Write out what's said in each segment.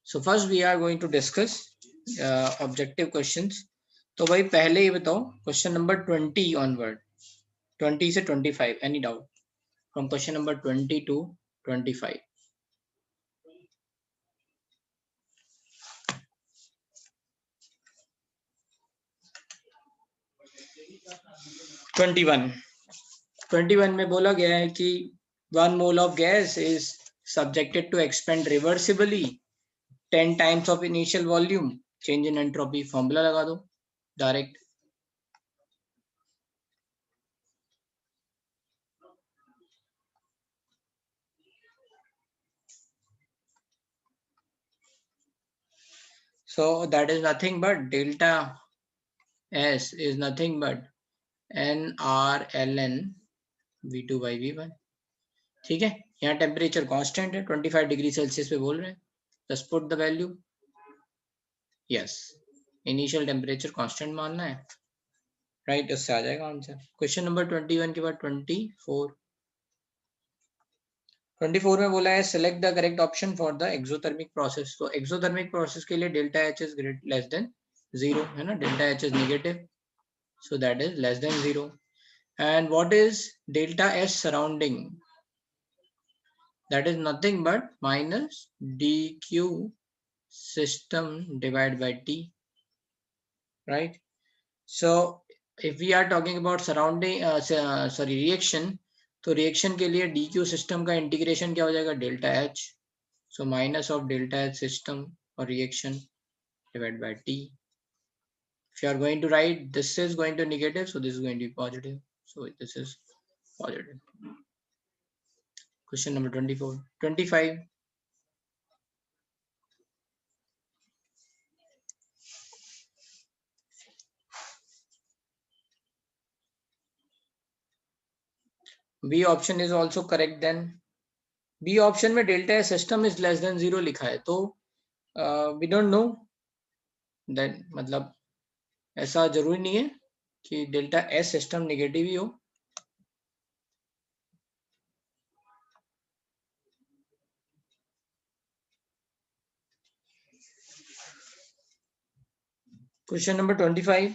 So first we are going to discuss objective questions. तो भाई पहले ये बताओ क्वेश्चन नंबर 20 ऑनवर्ड, 20 से 25, any doubt from question number 20 to 25. 21 में बोला गया है कि 1 mole of gas is subjected to expand reversibly 10 times of initial volume. Change in entropy formula लगा दो direct. So that is nothing but delta S is nothing but NRln V2 by V1. ठीक है, यहाँ temperature constant है, 25 degree Celsius पे बोल रहे हैं. Just put the value. Yes, initial temperature constant मानना है, राइट. इससे आ जाएगा आंसर. क्वेश्चन नंबर 21 के बाद 24 में बोला है select the correct option for the exothermic process. तो एक्सोथर्मिक प्रोसेस के लिए delta H is less than 0 है ना, delta H is negative, so that is less than 0. And what is delta S surrounding? That is nothing but minus dq system divided by t, right? So if we are talking about surrounding reaction, तो reaction के लिए dq system का integration क्या हो जाएगा, delta H. So minus of delta H system और reaction divided by t. If you are going to write, this is going to negative, so this is going to be positive, so this is positive. Question number 24. 25. B option is also correct. Then B option में delta system is less than 0 लिखा है, तो we don't know that, मतलब ऐसा जरूरी नहीं है कि डेल्टा एस सिस्टम नेगेटिव ही हो. Question number 25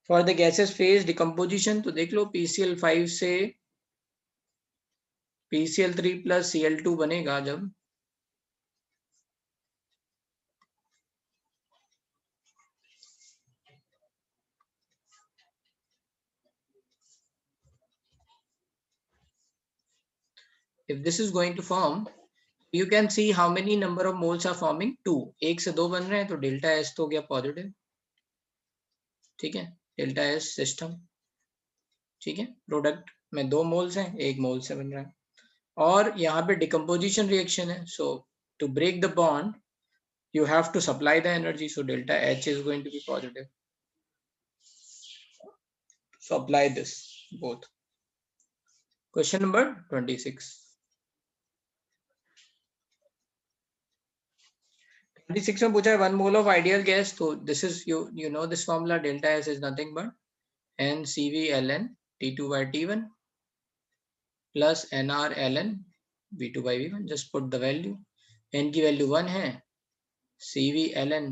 for the gases phase decomposition. तो देख लो PCl5 से PCl3 प्लस Cl2 बनेगा जब if this is going to form, you can see how many number of moles are forming. 2, 1 से 2 बन रहे हैं, तो डेल्टा एस तो हो गया पॉजिटिव. ठीक है, डेल्टा एस सिस्टम. ठीक है, प्रोडक्ट में 2 मोल्स हैं, 1 मोल से बन रहा है, और यहाँ पे डिकम्पोजिशन रिएक्शन है. So to break the bond you have to supply the energy, so delta H is going to be positive. So apply this both. Question number 26. 26 में पूछा है 1 mole of ideal gas. तो this is you know this formula, delta S is nothing but NCV ln T2 by T1 plus NR ln V2 by V1. just put the value. N की value 1 है, CV ln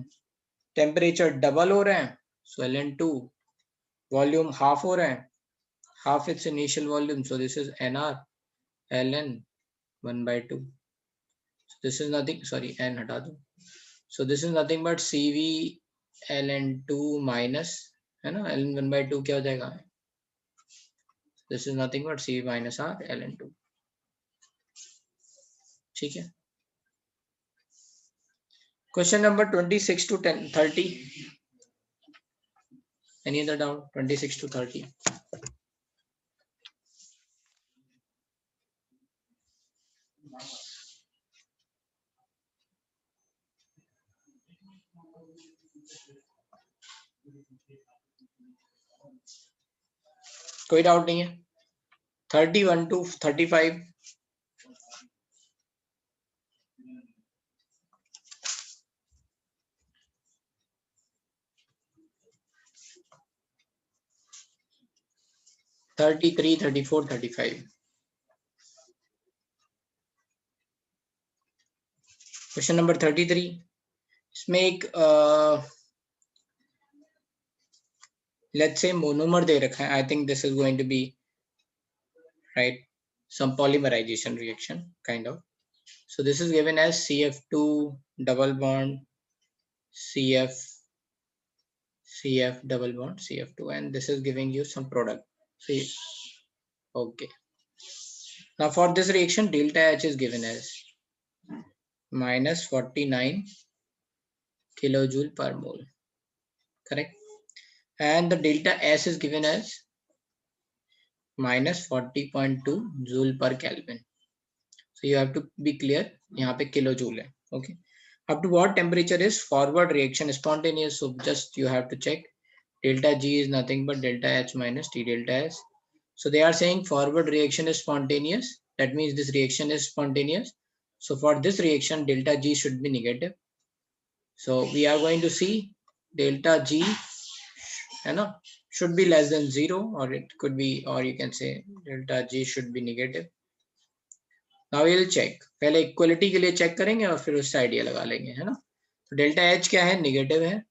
temperature double हो रहा है, so ln2 volume half हो रहा है, half its initial volume, so this is NR ln 1 by 2. So this is nothing, sorry, n हटा दो. So this is nothing but CV ln2 minus, है ना, ln 1 by 2 क्या हो जाएगा, this is nothing but CV minus R ln2. ठीक है. Question number 26 to 30. Any other doubt? 26 to 30. कोई डाउट नहीं है. 31 to 35. (33, 34, 35). Question number 33. इसमें एक let's say monomer दे रखा है. I think this is going to be right some polymerization reaction kind of. So this is given as CF2 double bond CF double bond CF2, and this is giving you some product. See, okay. Now for this reaction, delta H is given as minus 49 kilojoule per mole, correct? And the delta S is given as minus 40.2 joule per Kelvin. So you have to be clear, यहाँ पे kilojoule है, okay? Up to what temperature is forward reaction spontaneous? So just you have to check. Delta G is nothing but delta H minus T delta S. So they are saying forward reaction is spontaneous. That means this reaction is spontaneous. So for this reaction, delta G should be negative. So we are going to see delta G, you know, should be less than 0, or it could be, or you can say delta G should be negative. Now we will check. पहले equality के लिए check करेंगे और फिर उससे idea लगा लेंगे, है ना? तो डेल्टा एच क्या है? निगेटिव है,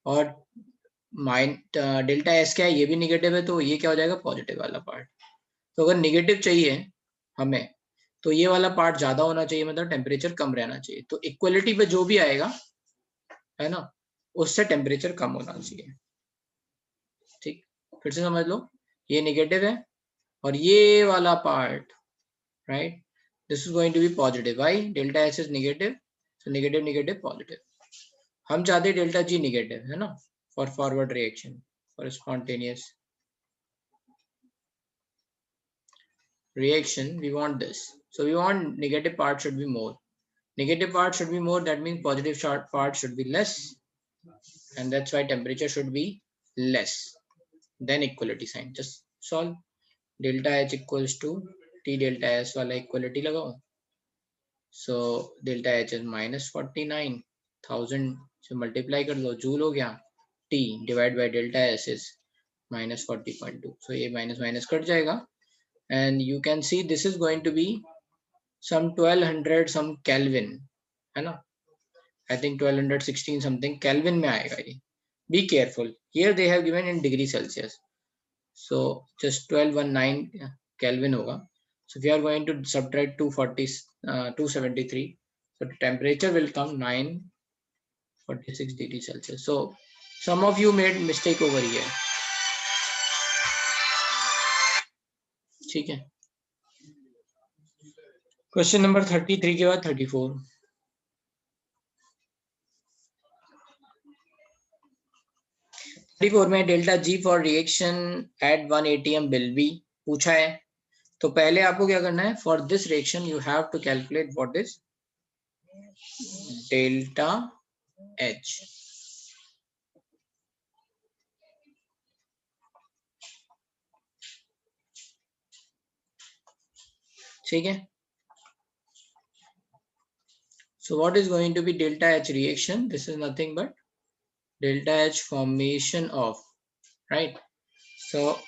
और डेल्टा एस क्या है? ये भी निगेटिव है, तो ये क्या हो जाएगा? पॉजिटिव वाला पार्ट. तो अगर निगेटिव चाहिए हमें, तो ये वाला पार्ट ज्यादा होना चाहिए, मतलब टेम्परेचर कम रहना चाहिए. तो इक्वलिटी पे जो भी आएगा, है ना, उससे टेम्परेचर कम होना चाहिए. ठीक, फिर से समझ लो, ये निगेटिव है और ये वाला part, right, this is going to be positive. Why? Delta S is negative, so negative negative positive. हम चाहते हैं डेल्टा जी नेगेटिव, है ना, for forward reaction, for spontaneous reaction we want this. So we want negative part should be more. Negative part should be more, that means positive part should be less, and that's why temperature should be less. Then equality sign, just solve. Delta H equals to T delta S वाला equality लगाओ. So delta H is minus 49,000 से multiply कर लो, joule हो गया. T divided by delta S is minus 40.2. So ये minus minus cut जाएगा, and you can see this is going to be some 1200 some Kelvin, है ना? I think 1216 something Kelvin में आएगा ये. Be careful. Here they have given in degree Celsius. So just 1219 Kelvin होगा. So we are going to subtract 273. So the temperature will come 946 degree Celsius. So some of you made mistake over here. ठीक है. Question number 33 के बाद 34. 34 में delta G for reaction at 1 atm will be पूछा है. तो पहले आपको क्या करना है? For this reaction you have to calculate what is delta H. ठीक है. So what is going to be delta H reaction? This is nothing but delta H formation of, right? So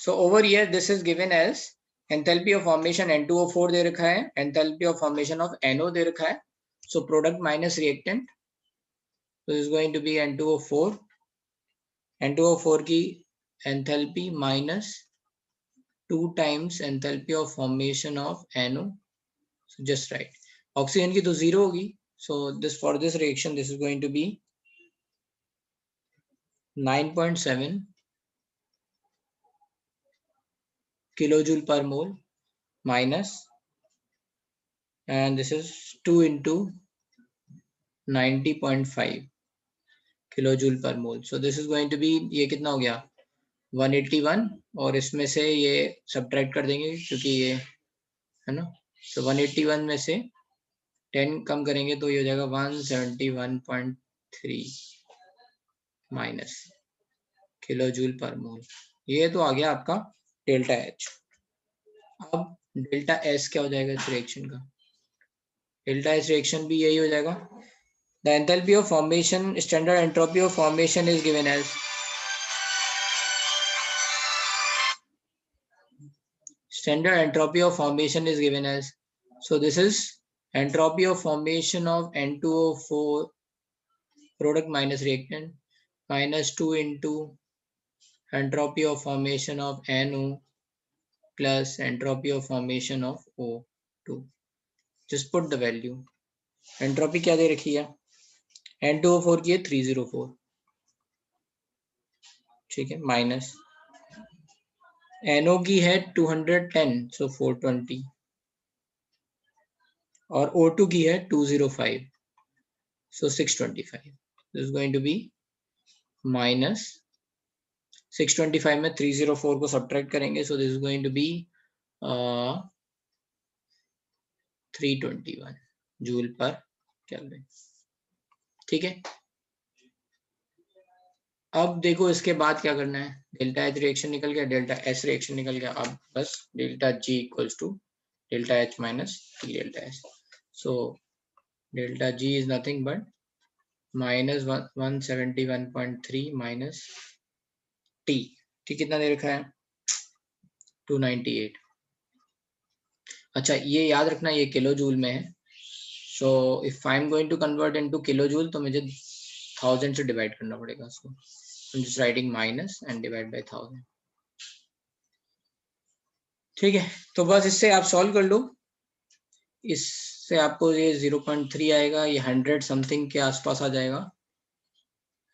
over here this is given as enthalpy of formation N2O4 दे रखा है, enthalpy of formation of NO दे रखा है. So product minus reactant, so this is going to be N2O4. N2O4 की enthalpy minus 2 times enthalpy of formation of NO. So just write. Oxygen की तो 0 होगी. So this for this reaction this is going to be 9.7 kilojoule per mole minus, and this is 2 into 90.5 kilojoule per mole. So this is going to be, ये कितना हो गया? 181, और इसमें से ये subtract कर देंगे क्योंकि ये है ना. तो 181 में से 10 कम करेंगे तो ये हो जाएगा 171.3 माइनस किलोजूल पर मोल. ये तो आ गया आपका डेल्टा एच. अब डेल्टा एस क्या हो जाएगा इस रिएक्शन का? डेल्टा एस रिएक्शन भी यही हो जाएगा. The enthalpy of formation, standard entropy of formation is given as, standard entropy of formation is given as So this is entropy of formation of N2O4 product minus reactant minus 2 into entropy of formation of NO plus entropy of formation of O2. Just put the value. Entropy क्या दे रखी है? N2O4 की है 304, ठीक है, minus NO की है 210, सो 420, और O2 की है 205, so 625. This is going to be minus 625 में 304 को सब्ट्रैक्ट करेंगे, so this is going to be 321 joule पर केल्विन, ठीक है। अब देखो इसके बाद क्या करना है, डेल्टा एच रिएक्शन निकल गया, डेल्टा एस रिएक्शन निकल गया, अब बस delta G equals to delta H minus T delta S, so delta G is nothing but minus 171.3 minus T, T कितना दे रखा है 298। अच्छा ये याद रखना ये किलो जूल में है, so if I am going to convert into kilo joule तो मुझे 1000 से डिवाइड करना पड़ेगा उसको, I'm just writing minus and divide by 1000, ठीक है। तो बस इससे आप सॉल्व कर लो, इससे आपको ये 0.3 आएगा, ये 100 समथिंग के आसपास आ जाएगा,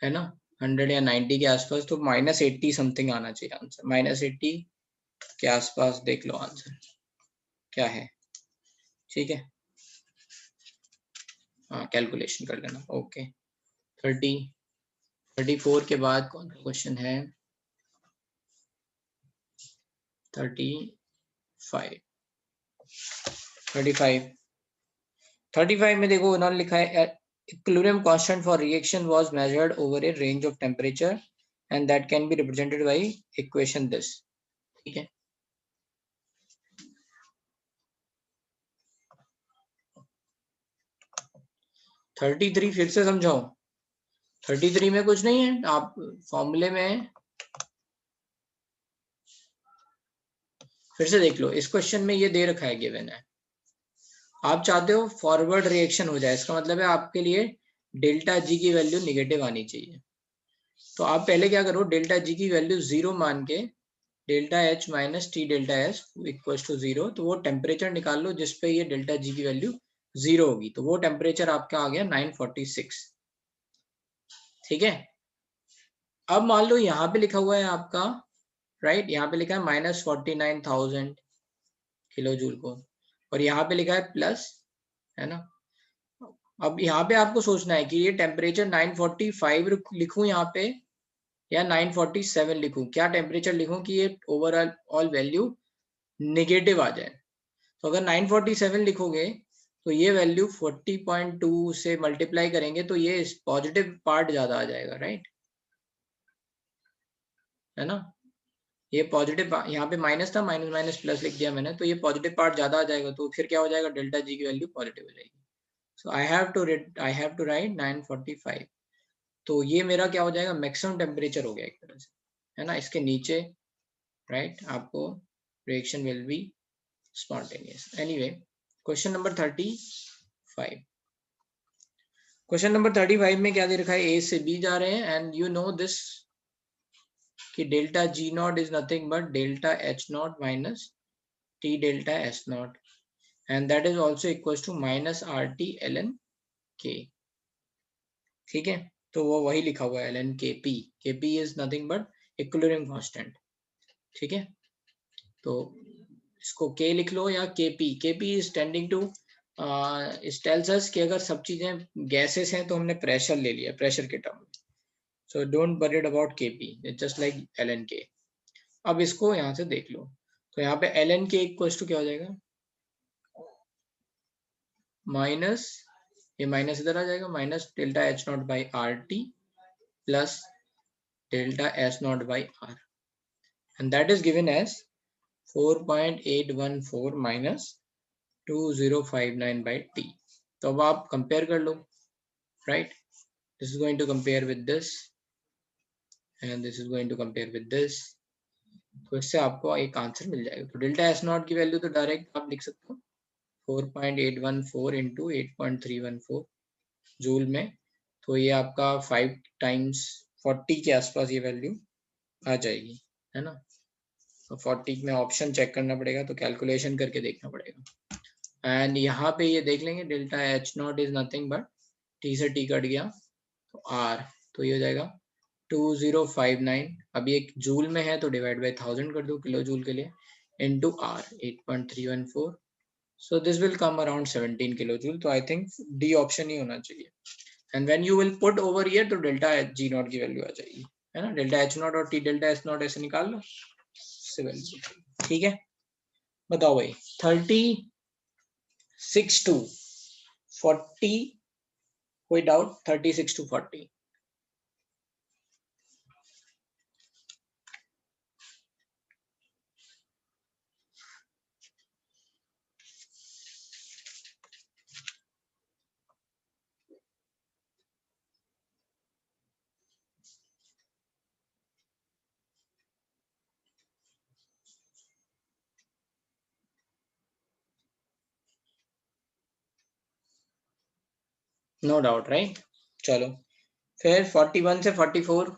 है ना, 100 या 90 के आसपास, तो -80 समथिंग आना चाहिए आंसर, -80 के आसपास देख लो आंसर क्या है, ठीक है। हाँ कैलकुलेशन कर लेना, ओके। 34 के बाद कौन सा क्वेश्चन है, 35 में देखो उन्होंने लिखा है equilibrium constant for reaction was measured over a range of temperature and that can be represented by equation this, ठीक है। थर्टी थ्री फिर से समझाओ, 33 में कुछ नहीं है, आप फॉर्मूले में फिर से देख लो, इस क्वेश्चन में ये दे रखा है गिवन है, आप चाहते हो फॉरवर्ड रिएक्शन हो जाए, इसका मतलब है आपके लिए डेल्टा जी की वैल्यू निगेटिव आनी चाहिए, तो आप पहले क्या करो, डेल्टा जी की वैल्यू 0 मान के delta H minus T delta S equal to 0, तो वो टेम्परेचर निकाल लो जिसपे ये डेल्टा जी की वैल्यू 0 होगी, तो वो टेम्परेचर आपका आ गया 946, ठीक है। अब मान लो यहाँ पे लिखा हुआ है आपका, राइट, यहाँ पे लिखा है -49,000 किलो जूल को, और यहाँ पे लिखा है प्लस, है ना। अब यहाँ पे आपको सोचना है कि ये टेम्परेचर 945 लिखूं यहाँ पे या 947 लिखूं, क्या टेम्परेचर लिखूं कि ये ओवरऑल ऑल वैल्यू नेगेटिव आ जाए। तो अगर 947 लिखोगे तो ये वैल्यू 40.2 से मल्टीप्लाई करेंगे तो ये पॉजिटिव पार्ट ज्यादा आ जाएगा, राइट, है ना। ये पॉजिटिव यहाँ पे माइनस था, माइनस माइनस प्लस लिख दिया मैंने, तो ये पॉजिटिव पार्ट ज्यादा आ जाएगा, तो फिर क्या हो जाएगा, डेल्टा जी की वैल्यू पॉजिटिव हो जाएगी। सो आई हैव टू राइट 945, तो ये मेरा क्या हो जाएगा, मैक्सिमम टेम्परेचर हो गया एक तरह से, है ना, इसके नीचे, राइट, आपको reaction will be spontaneous. Anyway, question number 35, question number 35 में क्या दे रखा है, ए से बी जा रहे हैं एंड यू नो दिस कि delta G not is nothing but delta H not minus T delta S not and that is also equal to minus R T L N K, ठीक है। तो वो वही लिखा हुआ है L N K P is nothing but equilibrium constant, ठीक है। तो इसको के लिख लो या K P is tending to it tells us कि अगर सब चीजें गैसेस हैं तो हमने प्रेशर ले लिया, प्रेशर के टर्म में, so don't worried about K P, it's just like L N K. अब इसको यहाँ से देख लो, तो यहाँ पे L N K equal to क्या हो जाएगा, माइनस, ये माइनस इधर आ जाएगा, minus delta H nought by R T plus delta S nought by R and that is given as 4.814 minus 2059 by t। तो अब आप कंपेयर कर लो, right, this is going to compare with this and this is going to compare with this, तो इससे आपको एक answer मिल जाएगा। तो डेल्टा एस नॉट की वैल्यू तो डायरेक्ट आप लिख सकते हो 4.814 इंटू 8.314 जूल में, तो ये आपका 5 टाइम्स 40 के आसपास ये वैल्यू आ जाएगी, है ना। तो 40 में ऑप्शन चेक करना पड़ेगा, तो कैलकुलेशन करके देखना पड़ेगा। एंड यहाँ पे ये देख लेंगे delta H not is nothing but T से टी कट गया तो आर, तो ये हो जाएगा 2059। अभी एक जूल में है तो डिवाइड बाई 1000 कर दो किलो जूल के लिए, into R 8.314, so this will come around 17 kilo joule. तो आई थिंक डी ऑप्शन ही होना चाहिए। And when you will put over here तो डेल्टा एच जी नॉट की वैल्यू आ जाएगी, है ना। डेल्टा एच नॉट और टी डेल्टा एच नॉट ऐसे निकाल लो, ठीक है। बताओ भाई 36 टू 40, कोई doubt? 36 to 40, no doubt right. चलो फिर 41 से 44,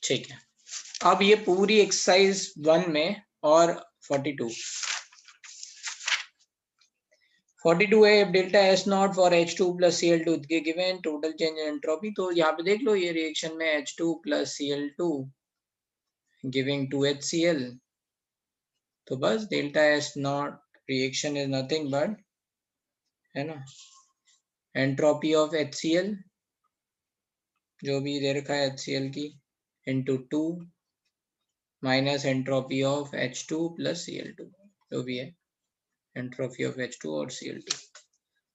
ठीक है। अब ये पूरी एक्सरसाइज 1 में और 42 है, if delta S naught for H2 plus Cl2 given total change in entropy, तो यहाँ पे देख लो ये रिएक्शन में H2 plus Cl2 giving 2HCl, तो बस delta S naught reaction is nothing but, है ना, एंट्रोपी ऑफ HCl जो भी दे रखा है HCl की into 2 minus entropy of H2 plus Cl2 जो भी है एंट्रोपी ऑफ H2 और Cl2,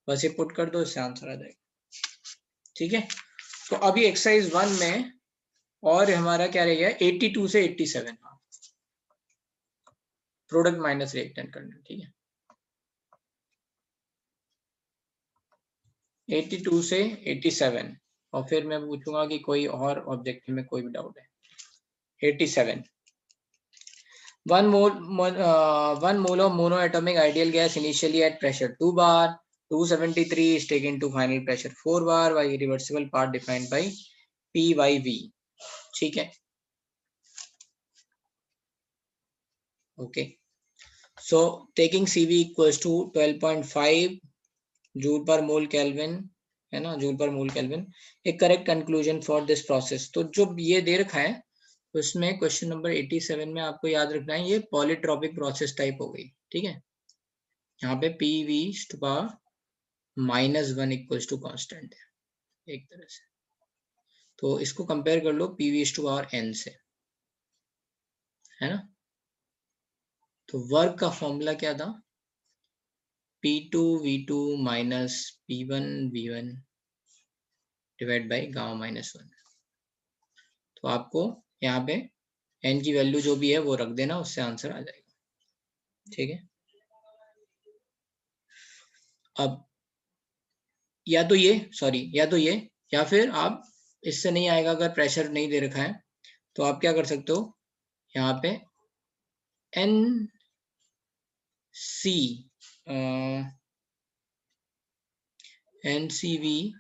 बस ये पुट कर दो, इससे आंसर आ जाएगा, ठीक है। तो अभी एक्सरसाइज 1 में और हमारा क्या रह गया 82 से 87, प्रोडक्ट माइनस रिएक्टेंट करना, ठीक है। 82 से 87 और फिर मैं पूछूंगा कि कोई और ऑब्जेक्टिव में कोई भी डाउट है। 87, one mole of monoatomic ideal gas initially at pressure 2 bar, 273 is taken to final pressure 4 bar by irreversible part defined by PYV, ठीक है। Okay, so taking CV equals to 12.5 joule per mole kelvin, है ना, joule per mole kelvin, एक correct conclusion for this process. तो जो ये दे रखा है उसमें क्वेश्चन नंबर 87 में आपको याद रखना है ये पॉलीट्रॉपिक प्रोसेस टाइप हो गई, ठीक है। यहाँ पे PV -1 इक्वल्स टू कॉन्स्टेंट है एक तरह से, तो इसको कंपेयर कर लो PV/N से, है ना। तो वर्क का फॉर्मूला क्या था, P2V2 minus P1V1 divide by gamma -1। तो आपको यहाँ पे n की वैल्यू जो भी है वो रख देना, उससे आंसर आ जाएगा, ठीक है। अब या तो ये या तो ये, या फिर आप इससे नहीं आएगा, अगर प्रेशर नहीं दे रखा है तो आप क्या कर सकते हो, यहाँ पे NCV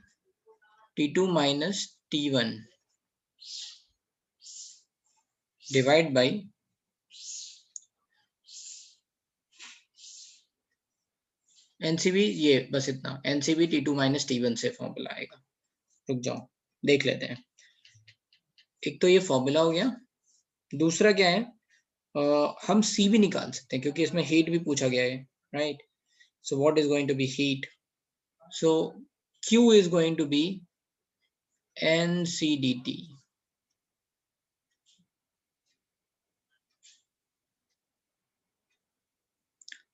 T2 minus T1 divide by NCV, ये बस इतना, NCV T2 माइनस T1 से फॉर्मूला आएगा। रुक जाओ देख लेते हैं, एक तो ये फॉर्मूला हो गया, दूसरा क्या है, हम C भी निकाल सकते हैं क्योंकि इसमें हीट भी पूछा गया है, right. So what is going to be heat, so Q is going to be NCDT,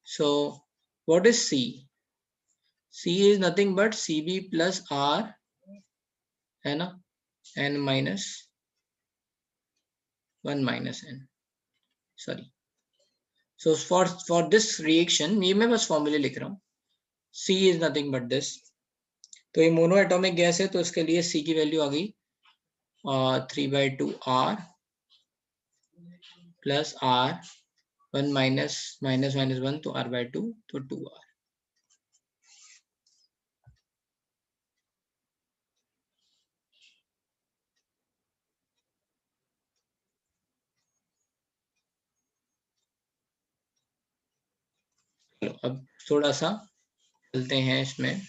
so what is C? C is nothing but CB plus R, है ना, N minus 1 minus N, sorry, so for this reaction ये मैं बस फॉर्मूले लिख रहा हूँ, C is nothing but this, तो ये मोनो एटॉमिक गैस है तो इसके लिए C की वैल्यू आ गई 3/2 R plus R 1 minus minus minus 1 तो R/2 तो 2R। चलो अब थोड़ा सा चलते हैं इसमें।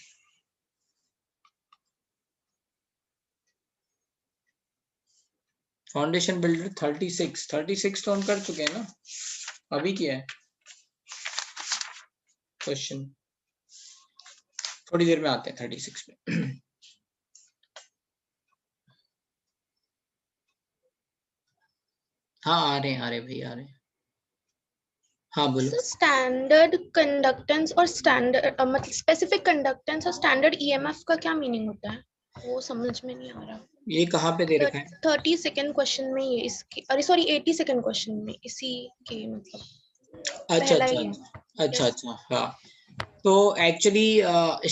फाउंडेशन बिल्डर 36 तो हम कर चुके हैं ना, अभी किया है क्वेश्चन, थोड़ी देर में आते हैं 36 में। हाँ आ रहे भाई आ रहे हैं। हाँ बोलो। स्टैंडर्ड कंडक्टेंस और स्टैंडर्ड मतलब स्पेसिफिक कंडक्टेंस और स्टैंडर्ड ईएमएफ का क्या मीनिंग होता है, वो समझ में नहीं आ रहा। ये कहाँ पे दे रखा है? 32nd क्वेश्चन में ये इसके, अरे सॉरी 82nd क्वेश्चन में इसी के मतलब अच्छा पहला अच्छा ही है। अच्छा Yes. अच्छा हाँ। तो एक्चुअली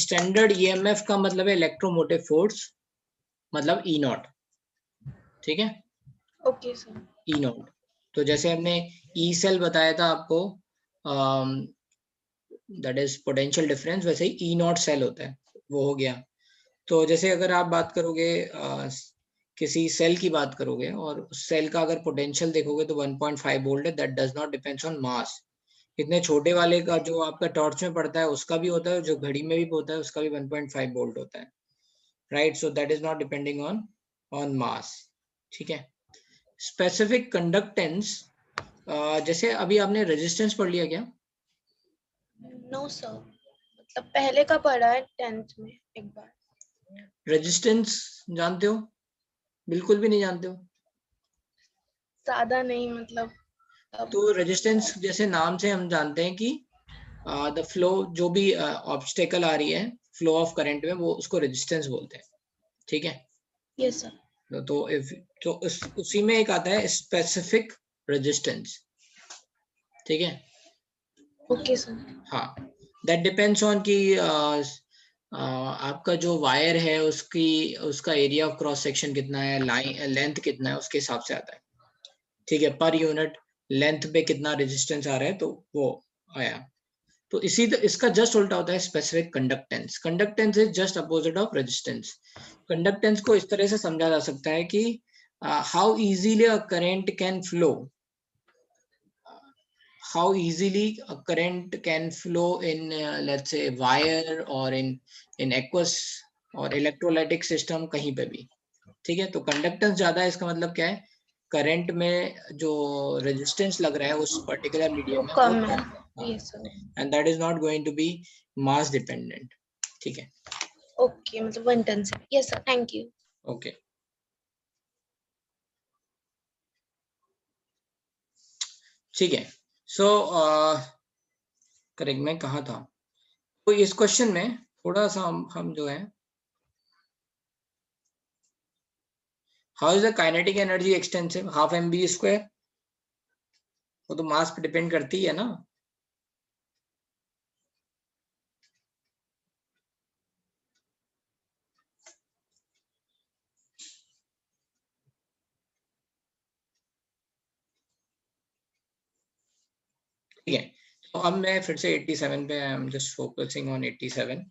स्टैंडर्ड ईएमएफ का मतलब है इलेक्ट्रोमोटिव फोर्स, मतलब ई नॉट। ठीक है, ओके सर। E not. तो जैसे हमने ई सेल बताया था आपको, दैट इज पोटेंशियल डिफरेंस, वैसे ही ई नॉट सेल होता है, वो हो गया। तो जैसे अगर आप बात करोगे किसी सेल की बात करोगे और उस सेल का अगर पोटेंशियल देखोगे तो 1.5 वोल्ट है, that does not depends on मास। इतने छोटे वाले का जो आपका टॉर्च में पड़ता है उसका भी होता है, जो घड़ी में भी होता है उसका भी 1.5 वोल्ट होता है, right. So that is not depending on मास। ठीक है। स्पेसिफिक कंडक्टेंस, जैसे अभी आपने रेजिस्टेंस पढ़ लिया क्या? नो सर, मतलब पहले का पढ़ा है 10th में एक बार। रेजिस्टेंस जानते हो? बिल्कुल भी नहीं जानते हो? ज्यादा नहीं मतलब अब। तो रेजिस्टेंस जैसे नाम से हम जानते हैं कि द फ्लो, जो भी ऑब्स्टेकल आ रही है फ्लो ऑफ करंट में, वो उसको रेजिस्टेंस बोलते हैं। ठीक है। Yes sir. तो इफ तो उसी में एक आता है स्पेसिफिक रेजिस्टेंस। ठीक है। Okay sir. हाँ, दैट डिपेंड्स ऑन कि आपका जो वायर है उसकी उसका एरिया ऑफ क्रॉस सेक्शन कितना है, लाइन लेंथ कितना है, उसके हिसाब से आता है। ठीक है, पर यूनिट लेंथ पे कितना रेजिस्टेंस आ रहा है, तो वो आया। तो इसका जस्ट उल्टा होता है specific conductance. Conductance is just opposite of resistance. Conductance को इस तरह से समझा जा सकता है कि how easily a current can flow, how easily a current can flow in let's say wire or in aqueous और electrolytic system कहीं पे भी। ठीक है, तो कंडक्टेंस ज्यादा है इसका मतलब क्या है, करंट में जो रेजिस्टेंस लग रहा है उस पर्टिकुलर वो मीडियम में वो कम है। कम है। Yes sir. And that is not going to be mass dependent. ठीक है। ओके मतलब 1 टन से। Yes sir, thank you. Okay ठीक है। सो करेक्ट, मैं कहा था, तो इस क्वेश्चन में थोड़ा सा हम जो है, how is the kinetic energy extensive, half M V square, वो तो मास पे डिपेंड करती है ना। ठीक है, तो अब मैं फिर से 87 पे, आई am just focusing on 87।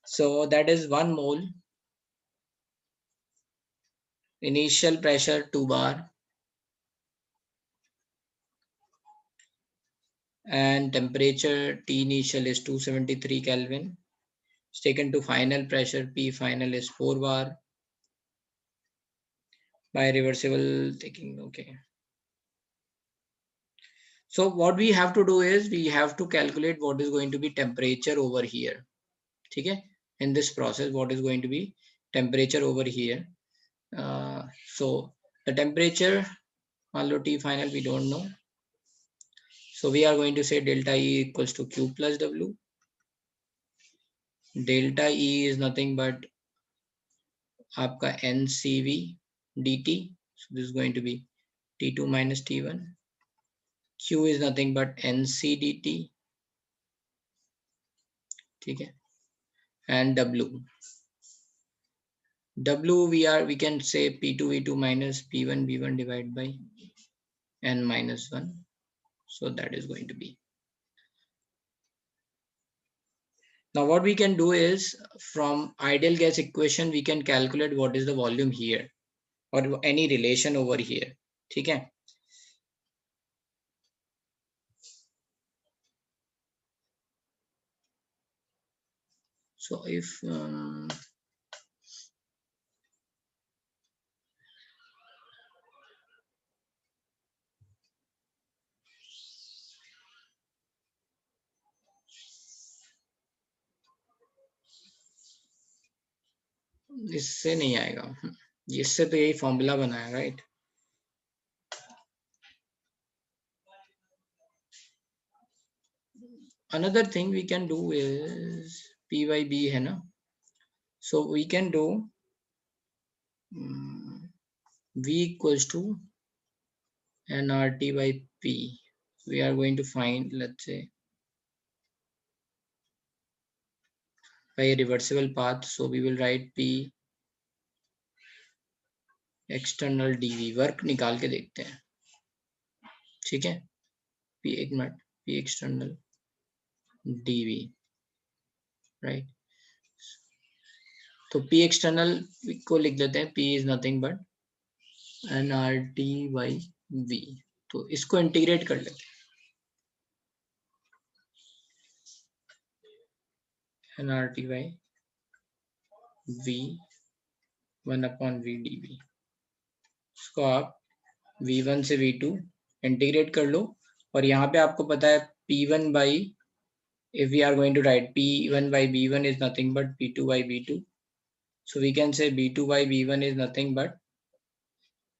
So that is 1 mole, initial pressure 2 bar and temperature T initial is 273 Kelvin. It's taken to final pressure P final is 4 bar by reversible taking. Okay. So what we have to do is we have to calculate what is going to be temperature over here. Okay. In this process, what is going to be temperature over here. So the temperature, T final, we don't know. So we are going to say delta E equals to Q plus W. Delta E is nothing but आपका NCV dt. So this is going to be T2 minus T1. Q is nothing but NC dt. ठीक है, and W we can say P2 V2 minus P1 V1 divided by n minus 1. So that is going to be. Now what we can do is from ideal gas equation we can calculate what is the volume here or any relation over here. ठीक है? So if इससे नहीं आएगा, इससे तो यही formula बनाया, right? Another thing we can do is P by B है ना, so we can do V equals to nRT by P. We are going to find, let's say, by a reversible path, so we will write P external dV. Work निकाल के देखते हैं, ठीक है? P एक minute, P external dV, right? तो P external को लिख देते हैं, P is nothing but nRT by V. तो इसको इंटीग्रेट कर लेते हैं, nRT by V 1/V dV. इसको आप V1 से V2 इंटीग्रेट कर लो, और यहाँ पे आपको पता है P1 by, if we are going to write P1 by B1 is nothing but P2 by B2, so we can say B2 by B1 is nothing but,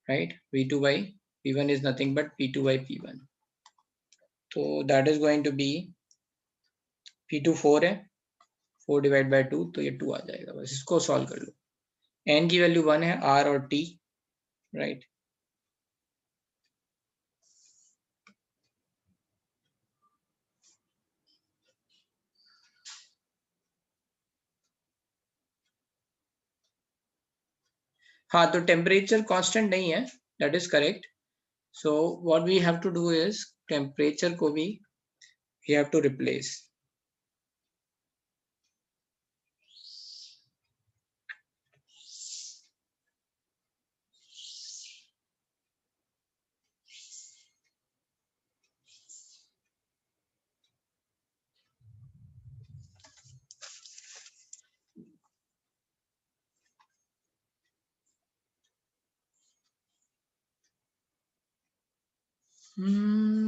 right, V2 by P1 is nothing but P2 by P1. तो that is going to be P2 4 है, 4 divide by 2, तो ये 2 आ जाएगा. बस इसको solve कर लो. n की value 1 है, r और t, राइट? हाँ, तो टेम्परेचर कांस्टेंट नहीं है, that is correct. So what we have to do is temperature को भी we have to replace.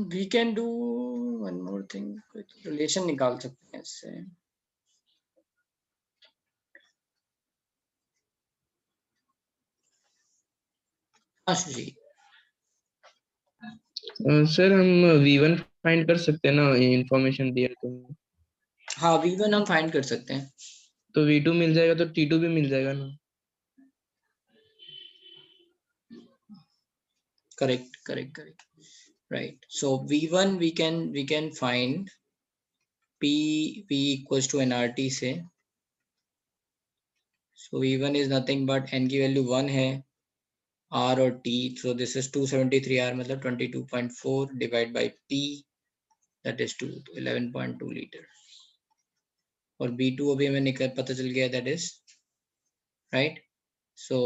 We can do one more thing, relation निकाल सकते हैं इससे. आशु जी, सर हम V1 फाइंड कर सकते हैं ना, इंफॉर्मेशन दिया तो. हाँ, V1 हम फाइंड कर सकते हैं, तो V2 मिल जाएगा तो T2 भी मिल जाएगा ना. Correct correct correct, right. So V1 we can find PV equals to nRT से. so V1 is nothing but n की वैल्यू 1 है, R और T, so this is 273 R मतलब 22.4 divide by P, that is 2, 11.2 litre. और B2 अभी हमें निकल पता चल गया, that is right. So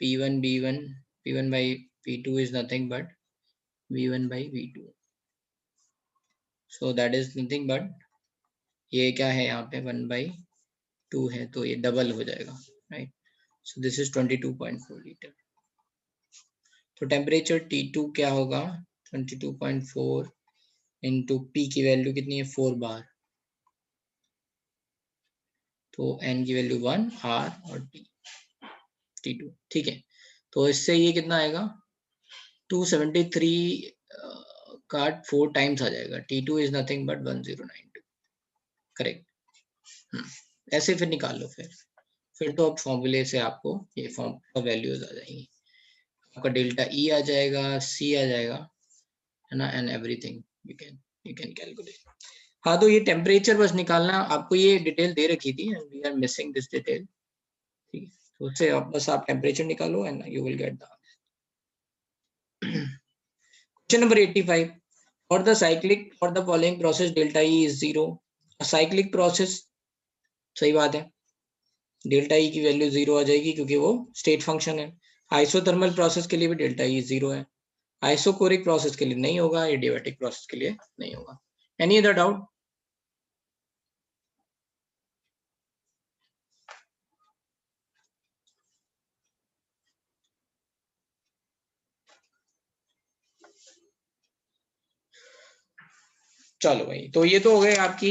P1 by P2 is nothing but V1 by V2. So that is nothing but, ये क्या है यहाँ पे 1/2 है, तो ये डबल हो जाएगा, right? So this is 22.4 litre. तो टेम्परेचर T2 क्या होगा, 22.4 इंटू P की वैल्यू कितनी है, 4 बार, तो N की वैल्यू 1, R और T2, ठीक है. तो इससे ये कितना आएगा, 273 का 4 टाइम्स आ जाएगा. T2 is nothing but 1092, correct. ऐसे फिर निकाल लो, फिर तो अब फॉर्मूले से आपको ये फॉर्म वैल्यूज आ जाएंगी. आपका डेल्टा ई आ जाएगा, सी आ जाएगा, है ना, and everything you can calculate. हाँ, तो ये टेम्परेचर बस निकालना, आपको ये डिटेल दे रखी थी and we are missing this detail, ठीक है. तो उससे बस आप टेम्परेचर निकालो and you will get the. Question number 85. For the cyclic for the following process delta E is 0. A cyclic process, सही बात है, डेल्टा ई की वैल्यू 0 आ जाएगी क्योंकि वो स्टेट फंक्शन है. आइसोथर्मल प्रोसेस के लिए भी डेल्टा ई 0 है. आइसोकोरिक प्रोसेस के लिए नहीं होगा, एडियाबैटिक प्रोसेस के लिए नहीं होगा. Any other doubt? चलो भाई, तो ये तो हो गए आपकी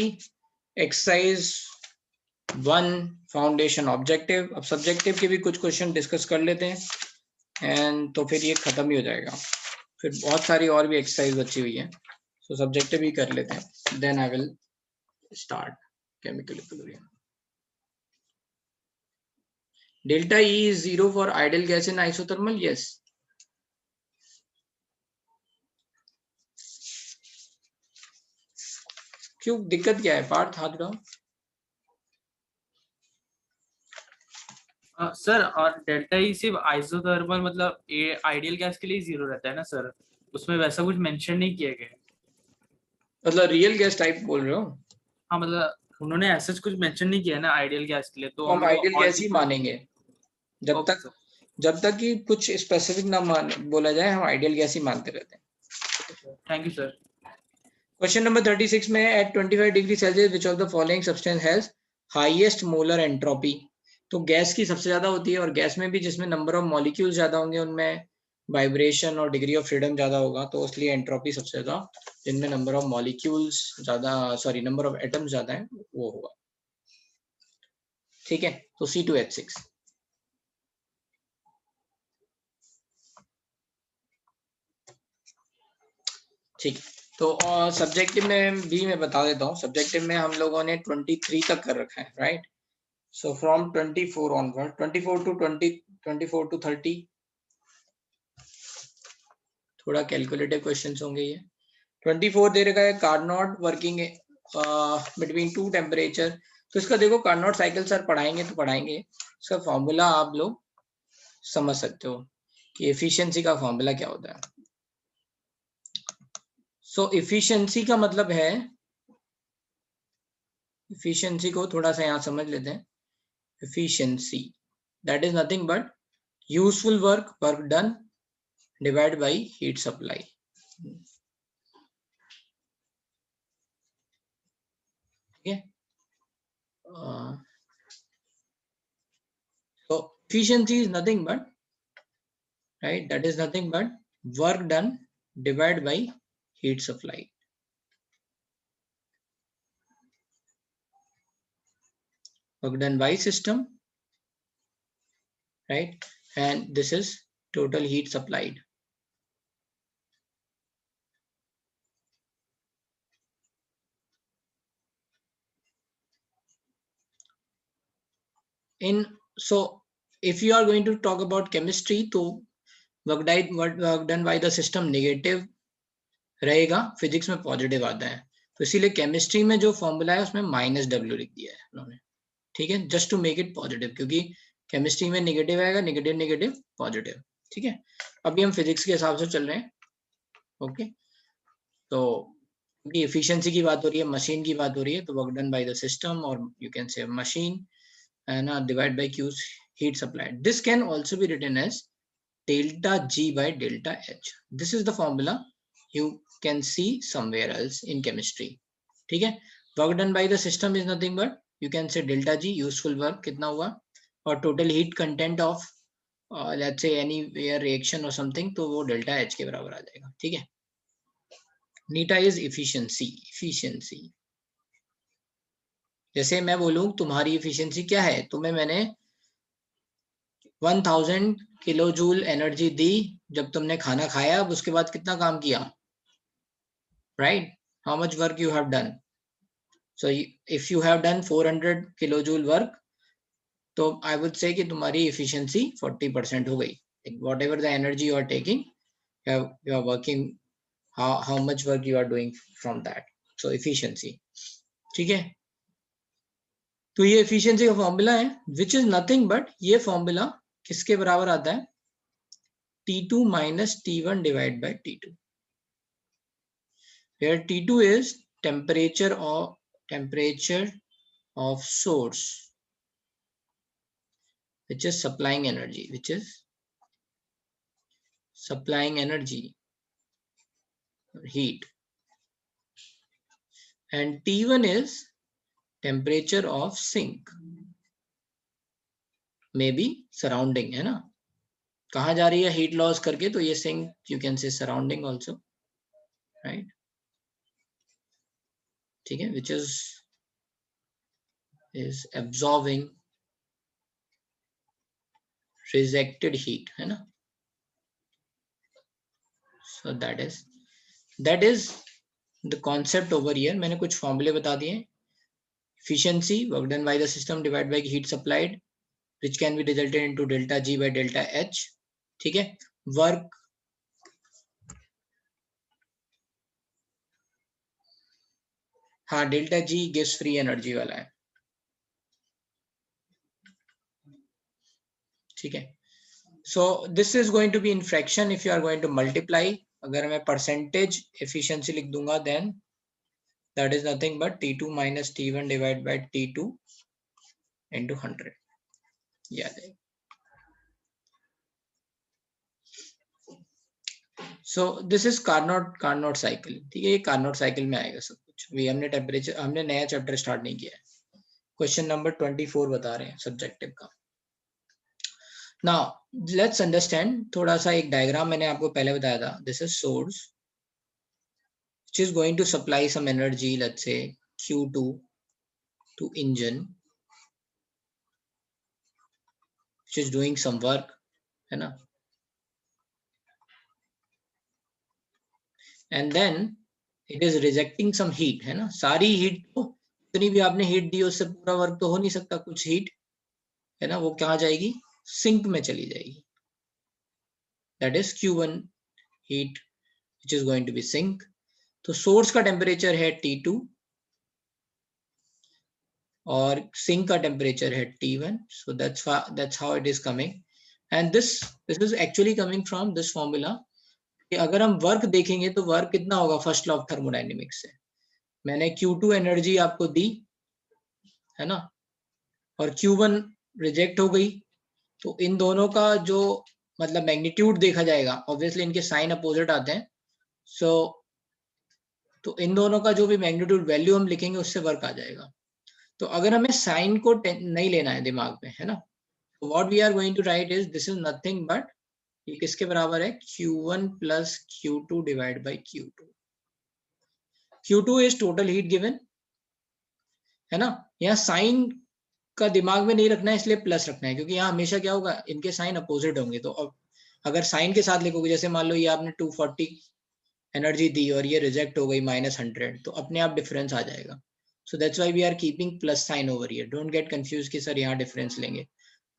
एक्सरसाइज 1 फाउंडेशन ऑब्जेक्टिव. अब सब्जेक्टिव के भी कुछ क्वेश्चन डिस्कस कर लेते हैं एंड तो फिर ये खत्म ही हो जाएगा. फिर बहुत सारी और भी एक्सरसाइज बची हुई है, तो सब्जेक्टिव ही कर लेते हैं. Then I will start chemical equilibrium. Delta E is 0 for ideal gas in isothermal. Yes. क्यों, दिक्कत क्या है? पार्थ, हाथ उठाओ. सर, और डेल्टा ई सिर्फ आइसोथर्मल मतलब आइडियल गैस के लिए 0 रहता है ना सर? उसमें वैसा कुछ मेंशन नहीं किया गया है. मतलब रियल गैस टाइप बोल रहे हो? हाँ, मतलब उन्होंने ऐसा कुछ मेंशन नहीं किया है ना आइडियल गैस के लिए, तो हम आइडियल गैस ही मानेंगे जब तक कि कुछ स्पेसिफिक ना बोला जाए. हम आइडियल गैस ही मानते रहते हैं. Thank you sir. Question number 36 में at 25 degree celsius which of the following substance has highest molar entropy. तो गैस की सबसे ज्यादा होती है, और गैस में भी जिसमें नंबर ऑफ मॉलिक्यूल्स ज्यादा होंगे उनमें वाइब्रेशन और डिग्री ऑफ फ्रीडम ज्यादा होगा, तो इसलिए एंट्रोपी सबसे ज्यादा जिनमें नंबर ऑफ मॉलिक्यूल्स ज्यादा, सॉरी नंबर ऑफ एटम्स ज्यादा है वो होगा. ठीक है, तो C2H6. ठीक, तो सब्जेक्टिव में भी मैं बता देता हूँ. सब्जेक्टिव में हम लोगों ने 23 तक कर रखा है, right? So from 24 onward, 24 to 20, 24 to 30 थोड़ा कैलकुलेटिव क्वेश्चंस होंगे ये. 24 दे रखा है कार्नोट वर्किंग बिटवीन 2 टेम्परेचर. तो इसका देखो, कार्नोट साइकिल सर पढ़ाएंगे तो पढ़ाएंगे, इसका फॉर्मूला आप लोग समझ सकते हो कि एफिशिएंसी का फॉर्मूला क्या होता है. सो एफिशिएंसी का मतलब है, एफिशिएंसी को थोड़ा सा यहाँ समझ लेते हैं. Efficiency that is nothing but useful work done divide by heat supply. ठीक है, so efficiency is nothing but, right, that is nothing but work done divided by heat supply. Work done by system, right, and this is total heat supplied. So if you are going to talk about chemistry, तो work done by the system negative रहेगा, physics में positive आता है, तो इसीलिए chemistry में जो formula है उसमें -W लिख दिया है उन्होंने. ठीक है, just to make it positive, क्योंकि केमिस्ट्री में नेगेटिव आएगा, नेगेटिव नेगेटिव पॉजिटिव. ठीक है, अभी हम फिजिक्स के हिसाब से चल रहे हैं. ओके, तो क्योंकि एफिशिएंसी की बात हो रही है, मशीन की बात हो रही है, तो work done by the system और you can say machine and divide by Q's heat supplied. This can also be written as delta G by delta H. This is the formula you can see somewhere else in chemistry. ठीक है, work done by the system is nothing but you can say delta G, useful work कितना हुआ, और total heat content of let's say any reaction or something, तो वो delta H के बराबर आ जाएगा. ठीक है, neta is efficiency. जैसे मैं बोलूं तुम्हारी एफिशिएंसी क्या है, तुम्हें मैंने 1000 किलो जूल एनर्जी दी जब तुमने खाना खाया, अब उसके बाद कितना काम किया, right? How much work you have done. So if you have done 400 kilo joule work, तो आई वुड से कि तुम्हारी एफिशिएंसी 40% हो गई. Whatever the energy you are taking, you are working, how much work you are doing from that. So efficiency. ठीक है, तो ये efficiency का फॉर्मूला है, विच इज नथिंग बट, ये फॉर्मूला किसके बराबर आता है, T2 minus T1 divide by T2. Here T2 is temperature of source, which is supplying energy, heat, and T1 is temperature of sink, maybe surrounding, है ना, कहाँ जा रही है heat loss करके, तो ये sink you can say surrounding also, right? ठीक है, which is absorbing rejected heat, है ना. So that is the concept over here. मैंने कुछ फॉर्मूले बता दिए. Efficiency, work done by the system divided by heat supplied, which can be resulted into delta G by delta H. ठीक है. Work, हाँ, delta G gives free energy वाला है. ठीक है. So this is going to be in fraction. If you are going to multiply, अगर मैं percentage efficiency लिख दूंगा, then that is nothing but T2 minus T1 divided by T2 into 100. याद है. So this is Carnot cycle. ठीक है, ये Carnot cycle में आएगा सब कुछ. हमने नया चैप्टर स्टार्ट नहीं किया है. क्वेश्चन नंबर 24 बता रहे हैं सब्जेक्टिव का. Now let's understand. थोड़ा सा एक डायग्राम मैंने आपको पहले बताया था. This is source which is going to supply some energy, let's say Q2 to engine which is doing some work, है ना. And then it is rejecting some heat, है ना. सारी heat तो जितनी भी आपने heat दी उससे पूरा वर्क तो हो नहीं सकता. कुछ heat है ना, वो कहाँ जाएगी, सिंक में चली जाएगी. That is Q1 heat which is going to be sink. तो सोर्स का टेम्परेचर है T2 और सिंक का टेम्परेचर है T1. So that's how it is coming. And this is actually coming from this formula. कि अगर हम वर्क देखेंगे तो वर्क कितना होगा फर्स्ट लॉ ऑफ थर्मोडायनेमिक्स से. मैंने Q2 एनर्जी आपको दी, है ना, और Q1 रिजेक्ट हो गई. तो इन दोनों का जो मतलब मैग्नीट्यूड देखा जाएगा, ऑब्वियसली इनके साइन अपोजिट आते हैं. तो इन दोनों का जो भी मैग्नीट्यूड वैल्यू हम लिखेंगे उससे वर्क आ जाएगा. तो अगर हमें साइन को नहीं लेना है दिमाग में, है ना, what we are going to write is this is nothing but, ये किसके बराबर है, Q1 plus Q2 divide by Q2. Q2 is total heat given, है ना. यहाँ साइन का दिमाग में नहीं रखना है, इसलिए प्लस रखना है, क्योंकि यहाँ हमेशा क्या होगा, इनके साइन अपोजिट होंगे. तो अब अगर साइन के साथ लिखोगे, जैसे मान लो ये आपने 240 एनर्जी दी और ये रिजेक्ट हो गई -100, तो अपने आप डिफरेंस आ जाएगा. So that's why we are keeping plus sign over here. Don't get confuse कि सर यहाँ डिफरेंस लेंगे.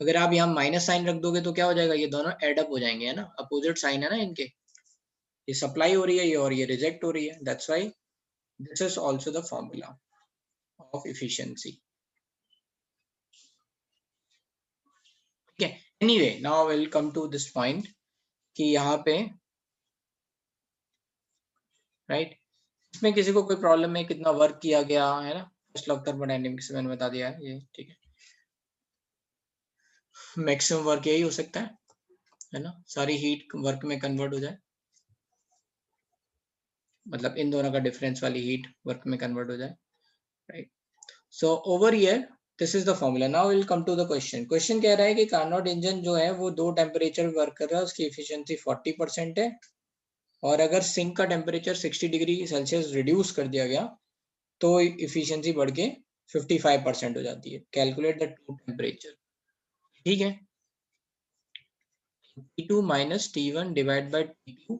अगर आप यहाँ माइनस साइन रख दोगे तो क्या हो जाएगा, ये दोनों एड अप हो जाएंगे, है ना. अपोजिट साइन है ना इनके, ये सप्लाई हो रही है ये और ये रिजेक्ट हो रही है. That's why this is also the formula of efficiency. ठीक है. Anyway, now will come to this point कि यहाँ पे राइट, इसमें किसी को कोई प्रॉब्लम है, कितना वर्क किया गया है ना, फर्स्ट लॉ ऑफ थर्मोडायनेमिक्स मैंने बता दिया है ये. ठीक है, मैक्सिमम वर्क यही हो सकता है ना, सारी हीट वर्क में कन्वर्ट हो जाए, मतलब इन दोनों का डिफरेंस वाली हीट वर्क में कन्वर्ट हो जाए, right. So over here this is the formula. Now will come to the question. Question कह रहा है कि कार्नोट इंजन जो है वो 2 टेम्परेचर वर्क कर रहा है, उसकी एफिशिएंसी 40% है, और अगर सिंक का टेम्परेचर 60 डिग्री सेल्सियस रिड्यूस कर दिया गया तो एफिशिएंसी बढ़ के 55% हो जाती है. Calculate the two temperature. ठीक है, T2 minus T1 divide by T2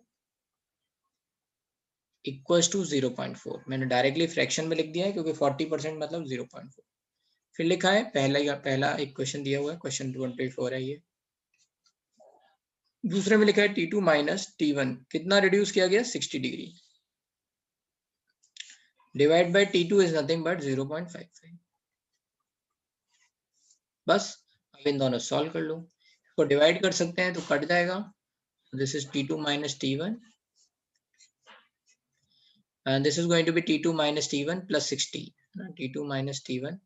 equals to 0.4. मैंने डायरेक्टली फ्रैक्शन में लिख दिया है क्योंकि 40% मतलब 0.4. फिर लिखा है पहला एक क्वेश्चन दिया हुआ है, क्वेश्चन 24 है ये. दूसरे में लिखा है T2 माइनस T1 कितना रिड्यूस किया गया, 60 degree, divide by T2 is nothing but 0.55. बस अब इन दोनों सॉल्व कर लो. इसको डिवाइड कर सकते हैं तो कट जाएगा. This is T2 minus T1 and this is going to be T2 minus T1 plus 60. T2 minus T1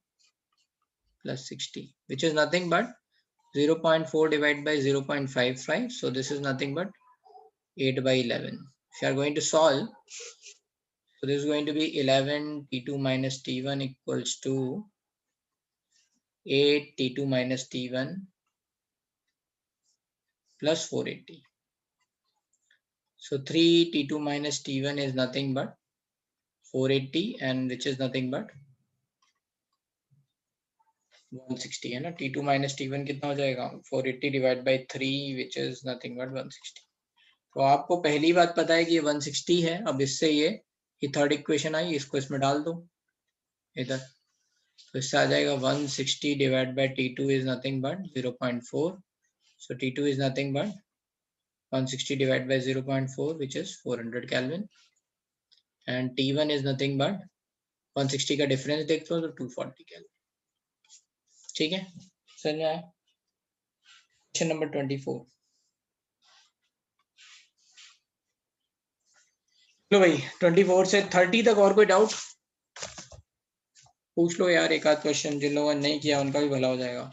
plus 60, which is nothing but 0.4 divided by 0.55. So this is nothing but 8 by 11. If you are going to solve, so this is going to be 11 T2 minus T1 equals to 8 T2 minus T1 plus 480. So 3 T2 minus T1 is nothing but 480, and which is nothing but 160 है ना. T2 minus T1 कितना हो जाएगा 480 divide by 3 which is nothing but 160. तो आपको पहली बात पता है कि ये 160 है. अब इससे ये थर्ड इक्वेशन आई, इसको इसमें डाल दो इधर, तो इससे आ जाएगा 160 divide by T2 is nothing but 0.4. So T2 is nothing but 160 divided by 0.4 which is 400 Kelvin, and T1 is nothing but 160 का डिफरेंस देखते हो तो 240 Kelvin. ठीक है, समझ में आया. Question number 24. लो भाई 24 से 30 तक और कोई डाउट पूछ लो यार, एक आध क्वेश्चन. जिन लोगों ने नहीं किया उनका भी भला हो जाएगा.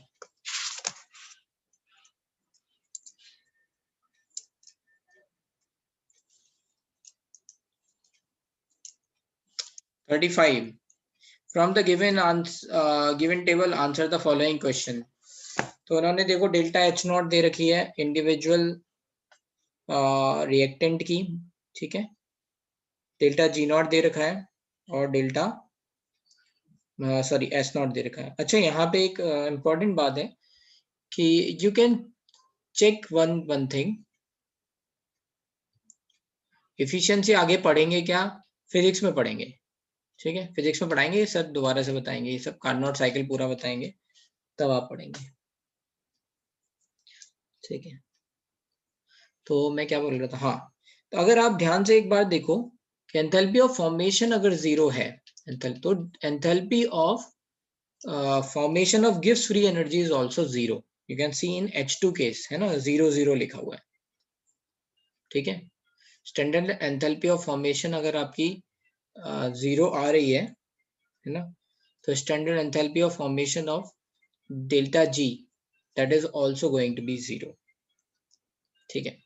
From the given table answer the following question. तो उन्होंने देखो डेल्टा H नॉट दे रखी है इंडिविजुअल रिएक्टेंट की, ठीक है. डेल्टा G नॉट दे रखा है और डेल्टा S नॉट दे रखा है. अच्छा, यहाँ पे एक इम्पॉर्टेंट बात है कि you can check one thing. Efficiency आगे पढ़ेंगे क्या, फिजिक्स में पढ़ेंगे, ठीक है. फिजिक्स में पढ़ाएंगे सर, दोबारा से बताएंगे ये सब, कार्नोट साइकिल पूरा बताएंगे, तब आप पढ़ेंगे, ठीक है. तो मैं क्या बोल रहा था, हाँ. तो अगर आप ध्यान से एक बार देखो कि एंथैल्पी ऑफ फॉर्मेशन अगर 0 है, तो enthalpy of formation of gives free energy is also 0. You can see in H2 case, है ना, 0 0 लिखा हुआ है, ठीक है. स्टैंडर्ड एंथैल्पी ऑफ फॉर्मेशन अगर आपकी 0 आ रही है ना, तो standard enthalpy of formation of delta G that is also going to be 0, ठीक है.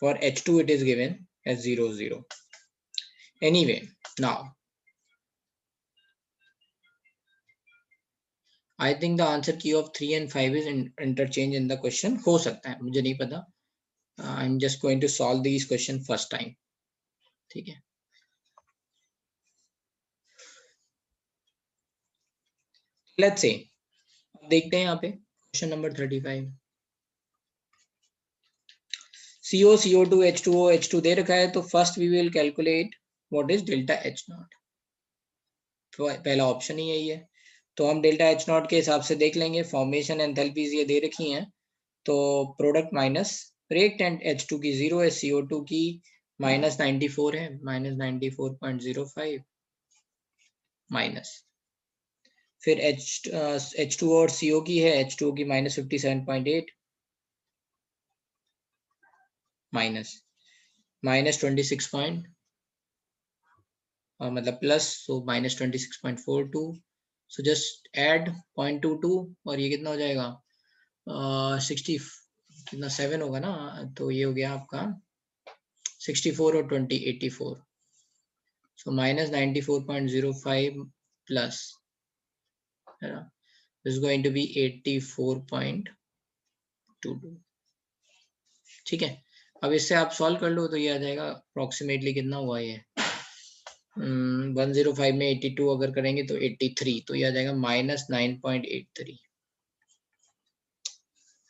For H2 it is given as 0 0. Anyway, now I think the answer key of 3 and 5 is interchange in the question. हो सकता है, मुझे नहीं पता. I'm just going to solve these question first time, ठीक है. Let's say देखते हैं यहाँ पे question number 35. CO CO2 H2O H2 दे रखा है, तो first we will calculate what is delta H not. पहला ऑप्शन ही यही है, तो हम डेल्टा H नॉट के हिसाब से देख लेंगे. फॉर्मेशन एंथैल्पीज ये दे रखी हैं, तो प्रोडक्ट माइनस रिएक्टेंट H2 की 0 है, CO2 की माइनस 94 है, माइनस 94.05 माइनस, फिर H2 और CO की है, H2 की माइनस 57.8 माइनस 26 पॉइंट मतलब plus, so minus 26.42. So just add 0.22 और ये कितना हो जाएगा 60 कितना 7 होगा ना, तो ये हो गया आपका 64 और 20 84. सो माइनस 94.05 प्लस, है ना, इज गोइंग टू बी 84.22, ठीक है. अब इससे आप सॉल्व कर लो तो ये आ जाएगा अप्रोक्सीमेटली कितना हुआ ये 105 में 82 अगर करेंगे तो 83, तो ये आ जाएगा माइनस 9.83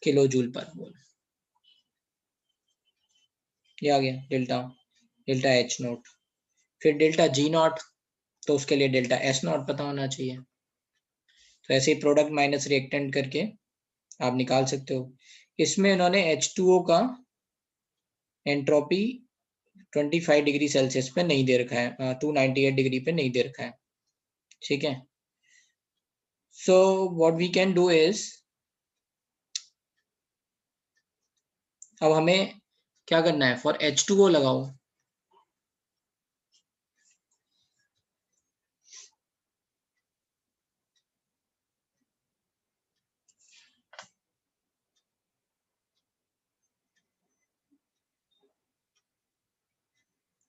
किलो जूल पर मोल. ये आ गया डेल्टा H नॉट. फिर डेल्टा G नॉट, तो उसके लिए डेल्टा S नॉट पता होना चाहिए. तो ऐसे ही प्रोडक्ट माइनस रिएक्टेंट करके आप निकाल सकते हो. इसमें इन्होंने H2O का एंट्रोपी 25 डिग्री सेल्सियस पे नहीं दे रखा है, 298 डिग्री पे नहीं दे रखा है, ठीक है. So what we can do is, अब हमें क्या करना है, फॉर H2O लगाओ,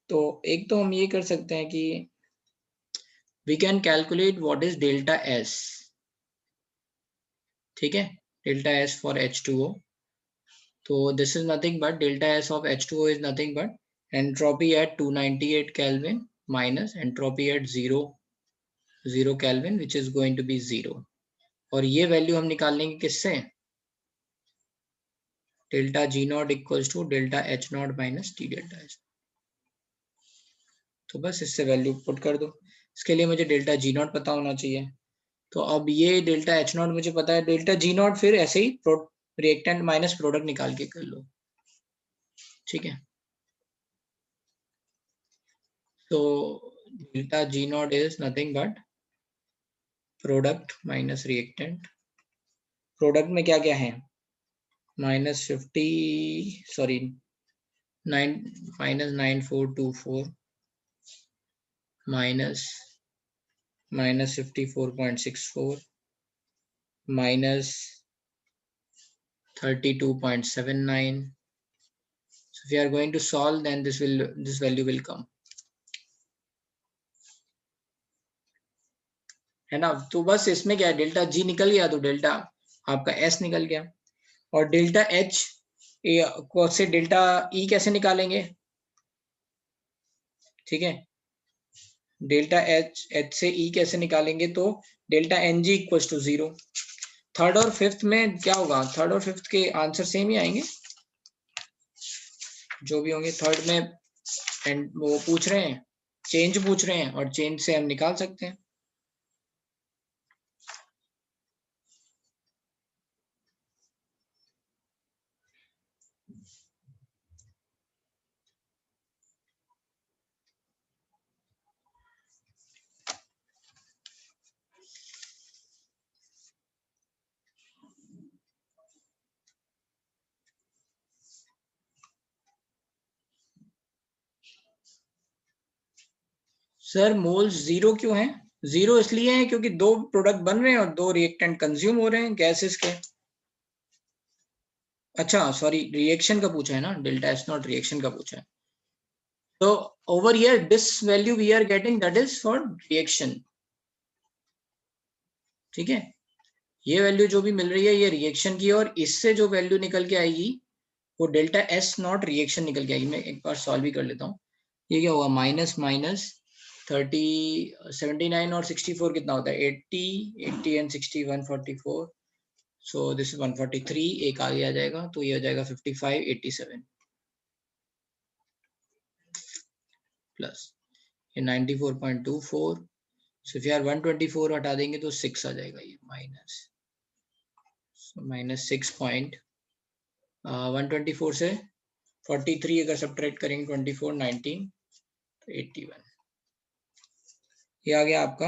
तो एक तो हम ये कर सकते हैं कि we can calculate what is delta S, ठीक है, डेल्टा एस फॉर H2O. तो this is nothing but delta S of H2O is nothing but entropy at 298 kelvin minus entropy at 0 kelvin which is going to be 0. और ये value हम निकाल लेंगे किससे, delta G not equals to delta H not minus T delta S. तो बस इससे value put कर दो. इसके लिए मुझे डेल्टा G नॉट पता होना चाहिए. तो अब ये डेल्टा H नॉट मुझे पता है, डेल्टा G नॉट फिर ऐसे ही रिएक्टेंट माइनस प्रोडक्ट निकाल के कर लो, ठीक है. तो delta G not is nothing but product minus reactant. Product में क्या क्या है, -50 sorry 9 -9424 minus -54.64 minus 32.79. So if we are going to solve, then this value will come, है ना. तो बस इसमें क्या है, डेल्टा G निकल गया तो डेल्टा आपका S निकल गया. और डेल्टा H को से डेल्टा E कैसे निकालेंगे, ठीक है, डेल्टा H से E कैसे निकालेंगे, तो delta NG equals to 0. Third और फिफ्थ में क्या होगा, थर्ड और फिफ्थ के आंसर सेम ही आएंगे जो भी होंगे. थर्ड में एंड वो पूछ रहे हैं, चेंज पूछ रहे हैं, और चेंज से हम निकाल सकते हैं. सर मोल्स 0 क्यों है, 0 इसलिए है क्योंकि दो प्रोडक्ट बन रहे हैं और दो रिएक्टेंट कंज्यूम हो रहे हैं गैसेस के. अच्छा सॉरी, रिएक्शन का पूछा है ना, डेल्टा एस नॉट रिएक्शन का पूछा है. तो over here this value we are getting that is for reaction, ठीक है. ये वैल्यू जो भी मिल रही है ये रिएक्शन की, और इससे जो वैल्यू निकल के आएगी वो डेल्टा एस नॉट रिएक्शन निकल के आएगी. मैं एक बार सॉल्व भी कर लेता हूँ. ये क्या होगा, माइनस माइनस 79 और 64 कितना होता है, 80 एंड 60 144. सो दिस इज 143, एक आगे आ जाएगा तो ये हो जाएगा 55 87 प्लस ये 94.24. सो फिर 124 हटा देंगे तो 6 आ जाएगा, ये माइनस 124 से 43 अगर सब्ट्रैक्ट करेंगे 24 19 तो 81. ये आ गया आपका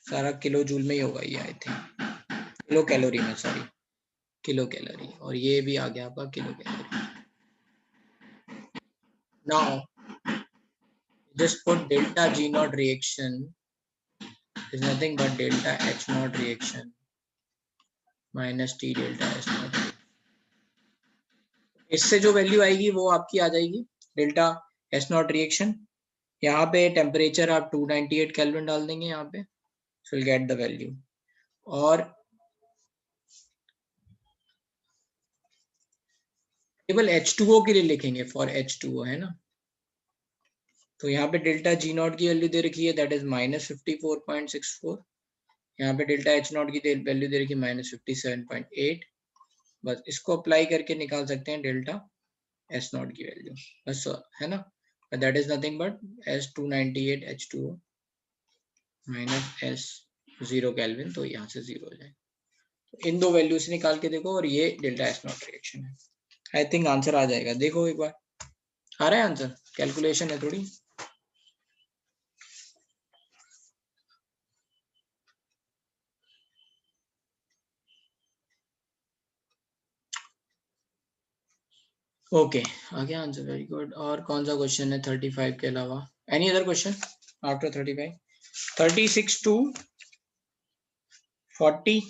सारा किलो जूल में ही होगा ये, आई थिंक किलो कैलोरी में, सॉरी किलो कैलोरी. और ये भी आ गया आपका kilo calorie. Now just put delta G naught reaction is nothing but delta H naught reaction minus T delta S naught. इससे जो वैल्यू आएगी वो आपकी आ जाएगी डेल्टा S naught रिएक्शन. यहाँ पे टेम्परेचर आप 298 केल्विन डाल देंगे यहाँ पे, so you'll get the value. और केवल H2O के लिए लिखेंगे, फॉर H2O है ना. तो यहाँ पे डेल्टा G नॉट की वैल्यू दे रखी है दैट इज -54.64. यहाँ पे डेल्टा H नॉट की वैल्यू दे रखी है -57.8. बस इसको अप्लाई करके निकाल सकते हैं डेल्टा S नॉट की वैल्यू, बस है ना. That is nothing but S298 H2O minus S 0 kelvin, तो यहाँ से 0 हो जाए. तो इन दो वैल्यू से निकाल के देखो, और ये डेल्टा S नॉट रिएक्शन है. आई थिंक आंसर आ जाएगा, देखो एक बार आ रहा है आंसर, कैलकुलेशन है थोड़ी. ओके आ गया आंसर, वेरी गुड. और कौन सा क्वेश्चन है 35 के अलावा, any other question after 35? 36 to 40.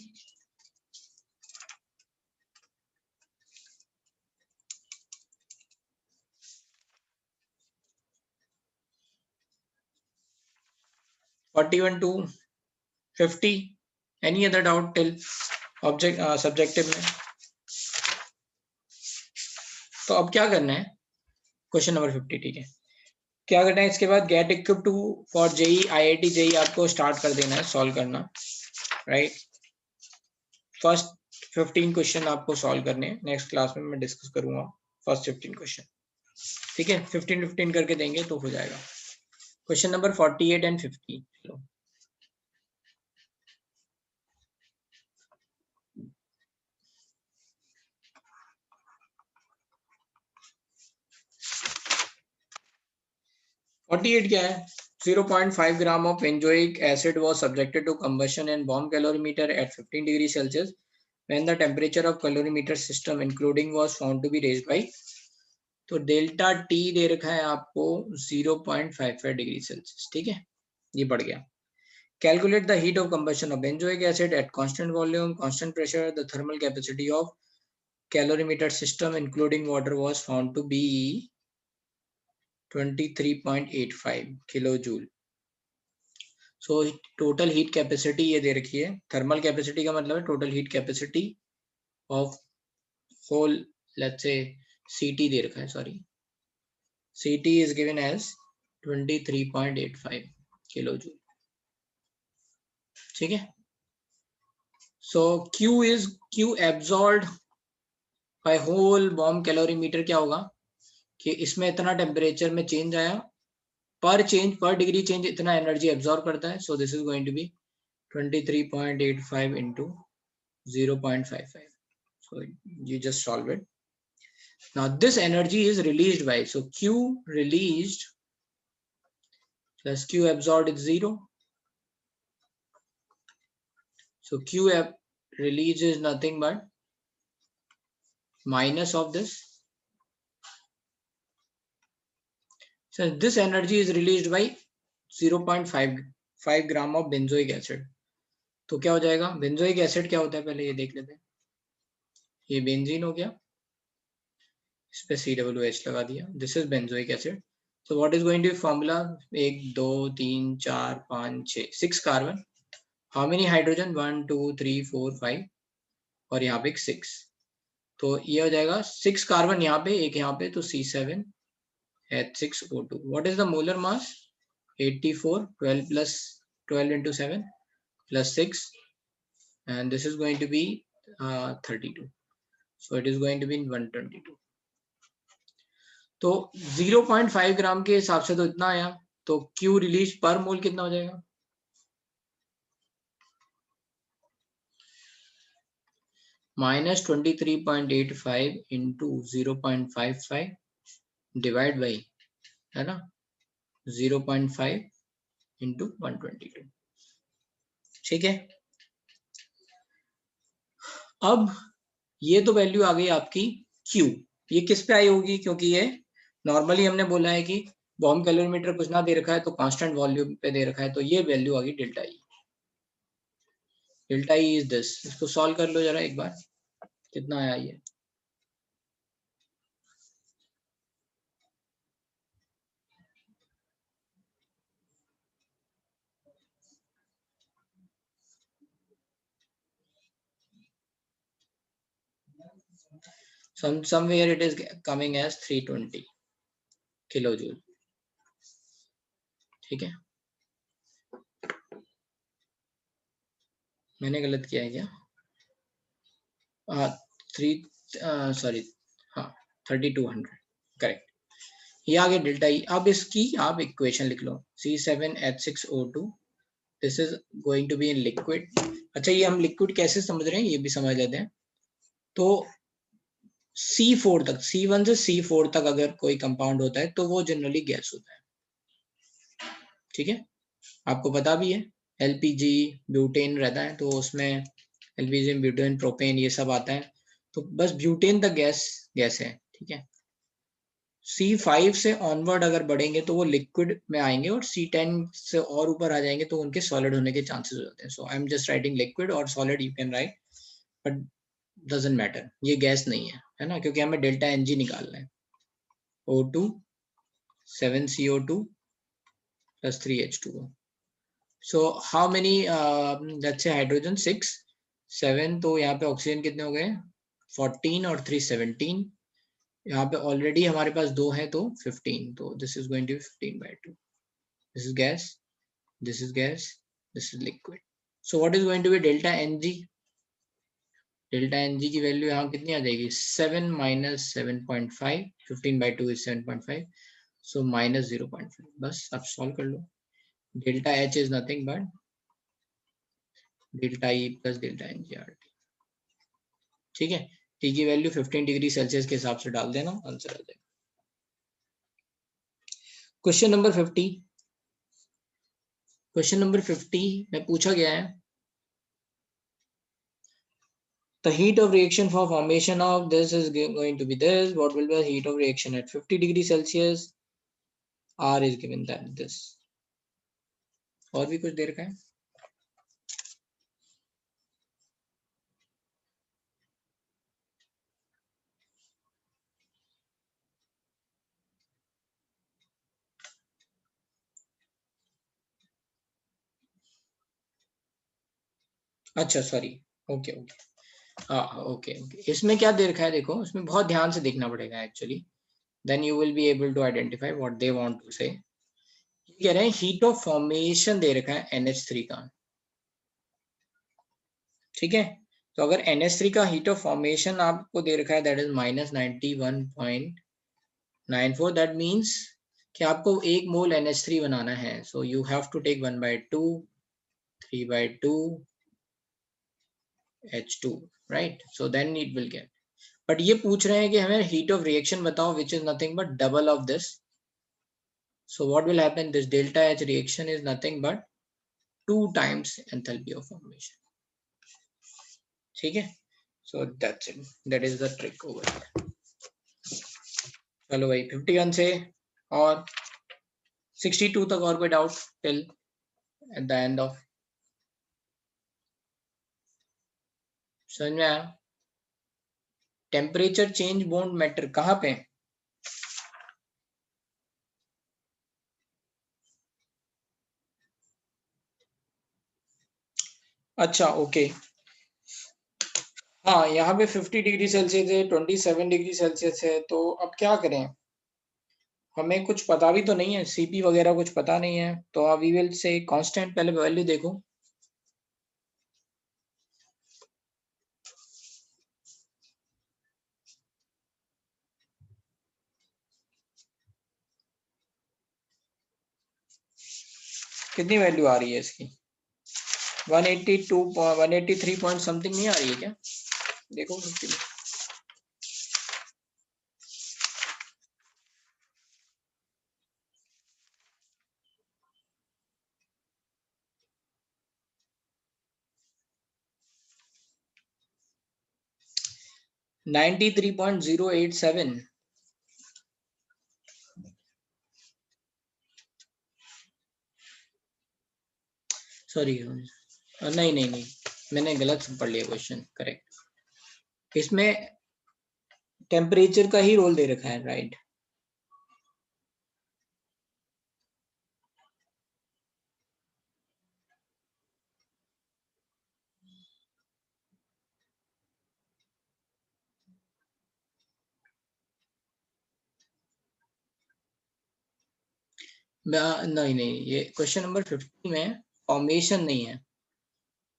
41 to 50. Any other doubt till subjective में? तो अब क्या करना है, क्वेश्चन नंबर 50, ठीक है, क्या करना है इसके बाद get equip to for JEE IIT JEE आपको स्टार्ट कर देना है सॉल्व करना, राइट। फर्स्ट 15 क्वेश्चन आपको सॉल्व करने हैं, नेक्स्ट क्लास में मैं डिस्कस करूंगा फर्स्ट 15 क्वेश्चन, ठीक है। 15 करके देंगे तो हो जाएगा। क्वेश्चन नंबर 48 एंड 50, चलो क्या है, 0.5 gram of benzoic acid was subjected to combustion and bomb calorimeter at 15 degrees Celsius when the temperature of calorimeter system including was found to be raised by, तो डेल्टा टी दे रखा है आपको 0.55 degree Celsius, ठीक है, ये बढ़ गया। Calculate the heat of combustion of benzoic acid at constant volume constant pressure, the thermal capacity of calorimeter system including water was found to be 23.85 kilo joule. So total heat capacity ये दे रखी है, thermal capacity का मतलब है total heat capacity of whole, let's say CT दे रखा है, sorry CT is given as 23.85 kilo joule, ठीक है। So Q absorbed bye whole bomb calorimeter क्या होगा कि इसमें इतना टेम्परेचर में चेंज आया, पर डिग्री चेंज इतना एनर्जी एब्जॉर्ब करता है, so this is going to be 23.85 into 0.55, so you just solve it. Now this energy is released by, so Q released plus Q absorbed is 0, so Q released is nothing but minus of this, so this energy is released by 0.5 gram of benzoic acid, तो क्या हो जाएगा, benzoic acid क्या होता है पहले ये देख लेते हैं, ये बेंजीन हो गया, इस पे COOH लगा दिया, this is benzoic acid. So what is going to be formula, 1 2 3 4 5 6 6 carbon, how many hydrogen 1 2 3 4 5 और यहाँ पे 6, तो ये हो जाएगा 6 कार्बन यहाँ पे, एक यहाँ पे, तो C7H6O2। What is the molar mass, 84, 12 plus 12 into 7 plus 6 and this is going to be 32, so it is going to be 122, तो 0.5 ग्राम के हिसाब से तो इतना आया, तो Q रिलीज पर मोल कितना हो जाएगा, -23.85 into 0.55 डिवाइड बाई, है ना, 0.5 into 122, ठीक है। अब ये तो वैल्यू आ गई आपकी Q, ये किस पे आई होगी, क्योंकि ये नॉर्मली हमने बोला है कि बॉम्ब कैलोरीमीटर कुछ ना दे रखा है तो कांस्टेंट वॉल्यूम पे दे रखा है, तो ये वैल्यू आ गई delta E. Delta E is this, इसको सॉल्व कर लो जरा एक बार, कितना आया ये, somewhere it is coming as 320 kilojoule, ठीक है। मैंने गलत किया है क्या, 3200, करेक्ट, ये आ गया डेल्टा ई। अब इसकी आप इक्वेशन लिख लो, C7H6O2, this is going to be in liquid. अच्छा, ये हम लिक्विड कैसे समझ रहे हैं ये भी समझ लेते हैं। तो C4 तक, C1 से C4 तक अगर कोई कंपाउंड होता है तो वो जनरली गैस होता है, ठीक है, आपको पता भी है। LPG ब्यूटेन रहता है, तो उसमें LPG ब्यूटेन प्रोपेन ये सब आता है, तो बस ब्यूटेन तक गैस है, ठीक है। C5 से ऑनवर्ड अगर बढ़ेंगे तो वो लिक्विड में आएंगे, और C10 से और ऊपर आ जाएंगे तो उनके सॉलिड होने के चांसेस हो जाते हैं। So I am just writing liquid और solid you can write, but doesn't matter, ये गैस नहीं है ना, क्योंकि हमें डेल्टा Ng निकालना है। O2 7CO2 plus 3H2O, So how many let's say hydrogen 6 7, तो यहाँ पे ऑक्सीजन कितने हो गए 14 और 3 17, यहाँ पे ऑलरेडी हमारे पास 2 है तो 15, तो this is going to be 15/2. This is gas, this is gas, this is liquid. So what is going to be delta Ng? Delta N G की वैल्यू यहाँ कितनी आ जाएगी 7 minus 7.5, 15/2 is 7.5, so minus 0.5. बस आप सॉल्व कर लो. Delta H is nothing but delta E plus delta N G R T. ठीक है, टी की वैल्यू 15 डिग्री सेल्सियस के हिसाब से डाल देना, आंसर आ जाएगा. Question number 50. क्वेश्चन नंबर 50 में पूछा गया है the heat of reaction for formation of this is going to be this. What will be the heat of reaction at 50 degree Celsius? R is given that this. और भी कुछ दे रखा है. अच्छा सॉरी, ओके ओके, हाँ okay okay. इसमें क्या दे रखा है देखो, इसमें बहुत ध्यान से देखना पड़ेगा actually, then you will be able to identify what they want to say. कह रहे हैं हीट ऑफ फॉर्मेशन दे रखा है NH3 का. ठीक है, तो अगर NH3 का हीट ऑफ फॉर्मेशन आपको दे रखा है दैट इज -91.94, दैट मीन्स कि आपको 1 मोल NH3 बनाना है. So you have to take 1/2 3/2 H2, right? So then it will get. But ये पूछ रहे हैं कि हमें heat of reaction बताओ which is nothing but double of this. So what will happen? This delta H reaction is nothing but 2 times enthalpy of formation. ठीक है, so that's it. That is the trick over here. चलो भाई 51 से और 62 तक और कोई doubt till at the end of. समझ में आया? टेम्परेचर चेंज बॉन्ड मैटर कहाँ पे? अच्छा ओके, हाँ यहाँ पे 50 डिग्री सेल्सियस है, 27 डिग्री सेल्सियस है, तो अब क्या करें? हमें कुछ पता भी तो नहीं है, सीपी वगैरह कुछ पता नहीं है, तो वी विल से कांस्टेंट. पहले वैल्यू देखो, कितनी वैल्यू आ रही है इसकी? 182 183 पॉइंट समथिंग नहीं आ रही है क्या? देखो 93.087. सॉरी, नहीं नहीं नहीं, मैंने गलत पढ़ लिया क्वेश्चन. करेक्ट, इसमें टेम्परेचर का ही रोल दे रखा है, राइट? नहीं नहीं, ये क्वेश्चन नंबर 50 में फॉर्मेशन नहीं है.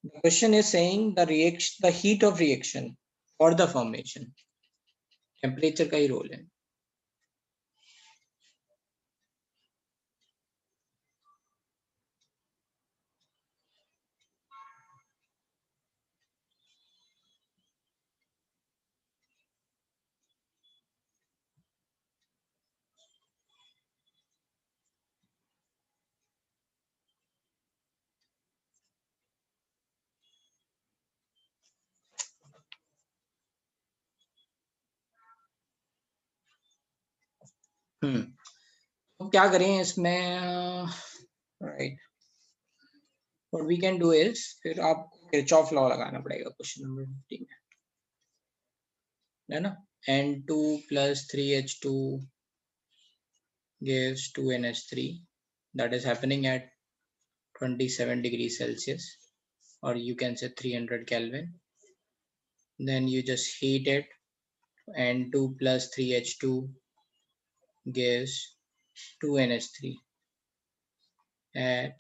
The question is saying the reaction, the heat of reaction or the formation. Temperature का ही रोल है. तो क्या करें इसमें? Right, what we can do is, फिर आपको किरचॉफ लॉ लगाना पड़ेगा क्वेश्चन नंबर 50 में, है ना? N2 plus 3H2 gives 2NH3. That is happening at 27 degrees Celsius, or you can say 300 Kelvin. Then you just heat it. N2 plus 3H2 gives 2NH3 at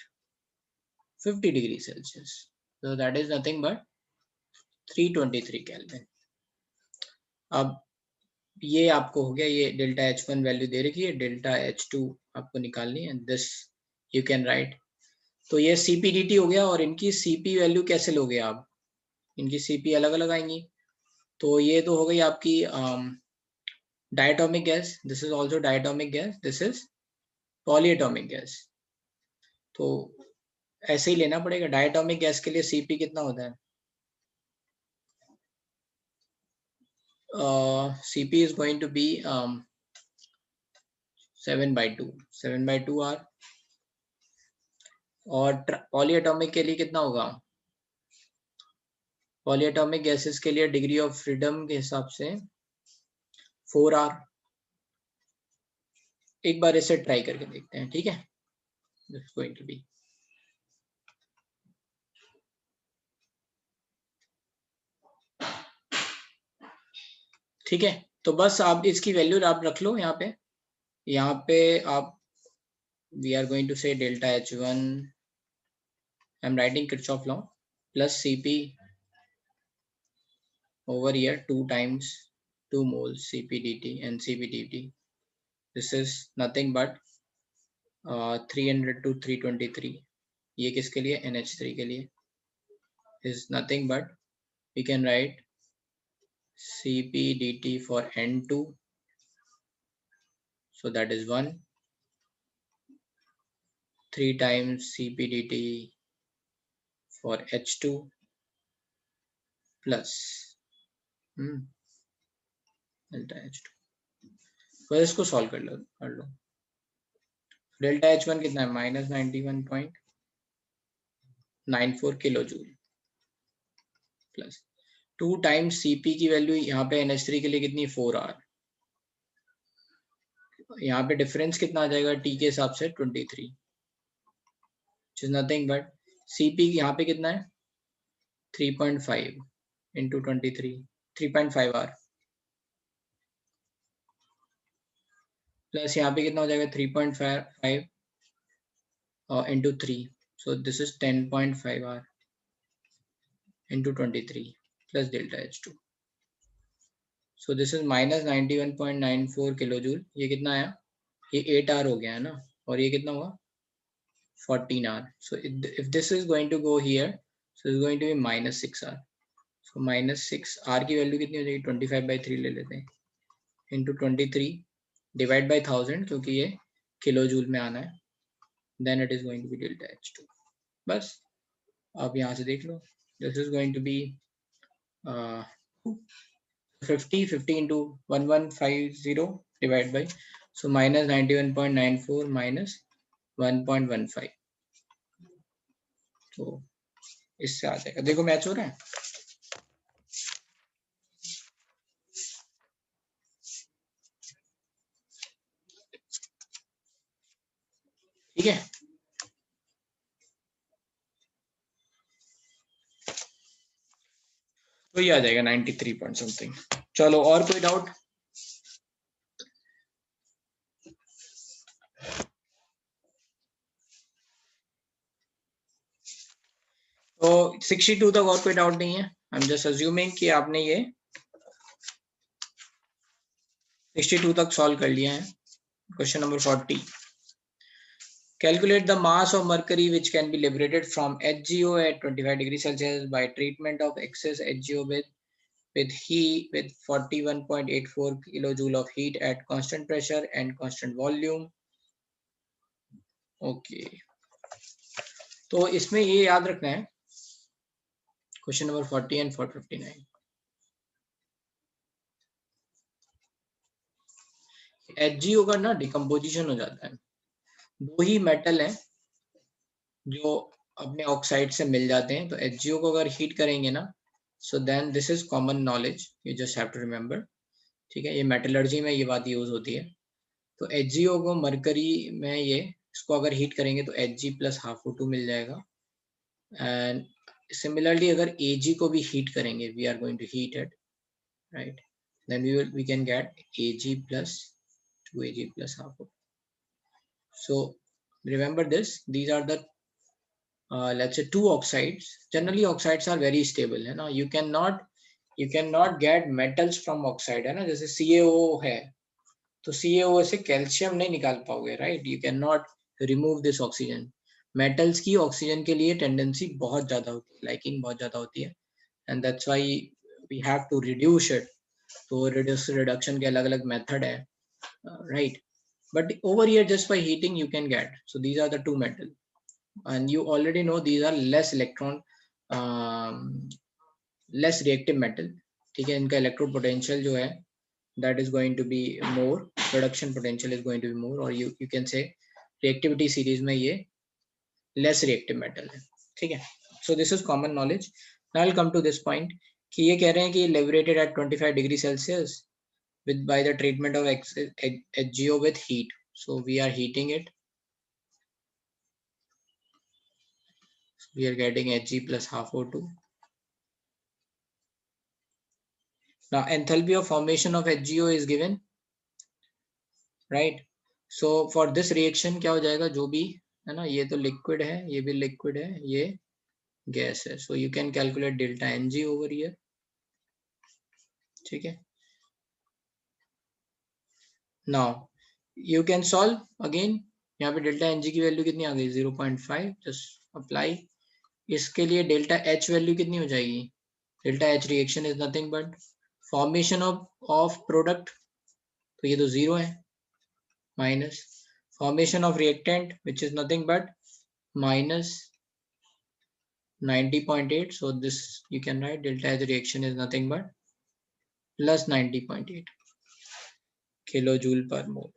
50 degrees Celsius. So that is nothing but 323 Kelvin. अब ये आपको हो गया, ये delta H1 value दे रखी है, delta H2 आपको निकालनी है, दिस यू कैन राइट। तो ये CpDT हो गया, और इनकी Cp वैल्यू कैसे लोगे आप, इनकी Cp अलग अलग आएंगी। तो ये तो हो गई आपकी diatomic gas, this is also diatomic gas, this is polyatomic gas. तो ऐसे ही लेना पड़ेगा। डायटोमिक गैस के लिए Cp कितना होता है, Cp is going to be 7/2 R, और पॉलीएटॉमिक के लिए कितना होगा, पॉलीएटॉमिक गैसेस के लिए डिग्री ऑफ फ्रीडम के हिसाब से 4R। एक बार इसे ट्राई करके देखते हैं, ठीक है। It's going to be ठीक है। तो बस आप इसकी वैल्यू आप रख लो यहाँ पे आप we are going to say delta H1, I'm writing Kirchhoff law, plus Cp over here 2 times 2 moles CpDT and CpDT. This is nothing but 300 to 323. ये किसके लिए, NH3 के लिए, is nothing but we can write CpDT for N2, so that is 1, 3 times CpDT for H2 plus delta H2। तो इसको solve कर लो delta H1 कितना है, -91.94 kilo joule, plus 2 times Cp की वैल्यू यहाँ पे NH3 के लिए कितनी, 4R। यहाँ पे डिफरेंस कितना आ जाएगा T के हिसाब से, 23, which is nothing but Cp यहाँ पे कितना है, 3.5 into 23, 3.5R, प्लस यहाँ पे कितना हो जाएगा 3.5 into 3, so this is 10.5R into 23 plus delta H2, so this is -91.94 kilojoule. ये कितना आया, ये 8R हो गया है ना, और ये कितना हुआ 14R। so if this is going to go here, so it's going to be -6R, so -6R की वैल्यू कितनी हो जाएगी, 25/3 ले लेते हैं, into 23 डिवाइड बाय 1000, क्योंकि ये किलो जूल में आना है, then it is going to be delta H2। बस आप यहाँ से देख लो, this is going to be 50 into 1150 divided by, so -91.94 minus 1.15, तो इससे आ जाएगा। देखो मैच हो रहा है, ठीक है। तो ये आ जाएगा 93 पॉइंट समथिंग। चलो और कोई डाउट, तो 62 तक और कोई डाउट नहीं है। आई एम जस्ट अज्यूमिंग कि आपने ये 62 तक सॉल्व कर लिया है। Question number 40, calculate the mass of mercury which can be liberated from HGO at 25 degrees Celsius by treatment of excess HGO with heat with 41.84 kilojoule of heat at constant pressure and constant volume। Okay तो इसमें ये याद रखना है, question number 40 and 59, HGO का ना decomposition हो जाता है, दो ही मेटल हैं जो अपने ऑक्साइड से मिल जाते हैं, तो HGO को अगर हीट करेंगे ना, so then this is common knowledge, you just have to remember, ठीक है। ये मेटलर्जी में ये बात यूज होती है। तो HGO को मरकरी में ये इसको अगर हीट करेंगे तो Hg प्लस हाफ O2 मिल जाएगा। एंड सिमिलरली अगर Ag को भी हीट करेंगे, we are going to heat it, right, then we can get Ag plus 2Ag plus half O2. So remember this, these are the let's say two oxides. Generally oxides are very stable, है ना, you cannot get metals from oxide, है ना, जैसे CaO है तो CaO से calcium नहीं निकाल पाओगे, right, you cannot remove this oxygen. metals की ऑक्सीजन के लिए टेंडेंसी बहुत ज्यादा होती है, लाइकिंग बहुत ज्यादा होती है, and that's why we have to reduce it. तो reduction के अलग अलग मेथड है, right, but over here just by heating you can get. So these are the two metal, and you already know these are less electron less reactive metal, ठीक है, इनका electrode potential जो है that is going to be more, production potential is going to be more, or you can say reactivity series में ये less reactive metal है, ठीक है. So this is common knowledge. Now I'll come to this point कि ये कह रहे हैं कि liberated at 25 degree Celsius with by the treatment of HGO with heat. So we are heating it. We are getting Hg plus half O2. Now enthalpy of formation of HGO is given, right? So for this reaction क्या हो जाएगा, जो भी है ना, ये तो liquid है, ये भी liquid है, ये gas है. So you can calculate delta Ng over here, ठीक है. Now you can solve again. यहाँ पे डेल्टा Ng की वैल्यू कितनी आ गई, 0.5. Just apply. इसके लिए डेल्टा H वैल्यू कितनी हो जाएगी, delta H reaction is nothing but formation of product, तो ये तो 0 है, minus formation of reactant which is nothing but minus 90.8. So this you can write delta H reaction is nothing but plus 90.8 kilojoule per mole.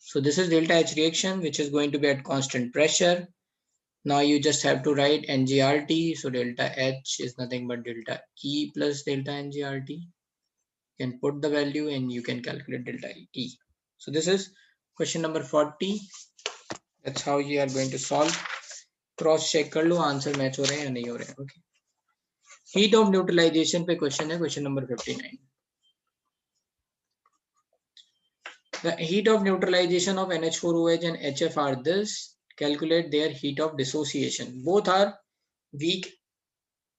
So this is delta H reaction which is going to be at constant pressure. Now you just have to write NGRT. So delta H is nothing but delta E plus delta NGRT. You can put the value and you can calculate delta E. So this is question number 40. That's how you are going to solve. Cross check कर लो answer match हो रहे हैं या नहीं हो रहे हैं. Okay. Heat of neutralization पे question है, question number 59. The heat of neutralization of NH4OH and HF are this. Calculate their heat of dissociation. Both are weak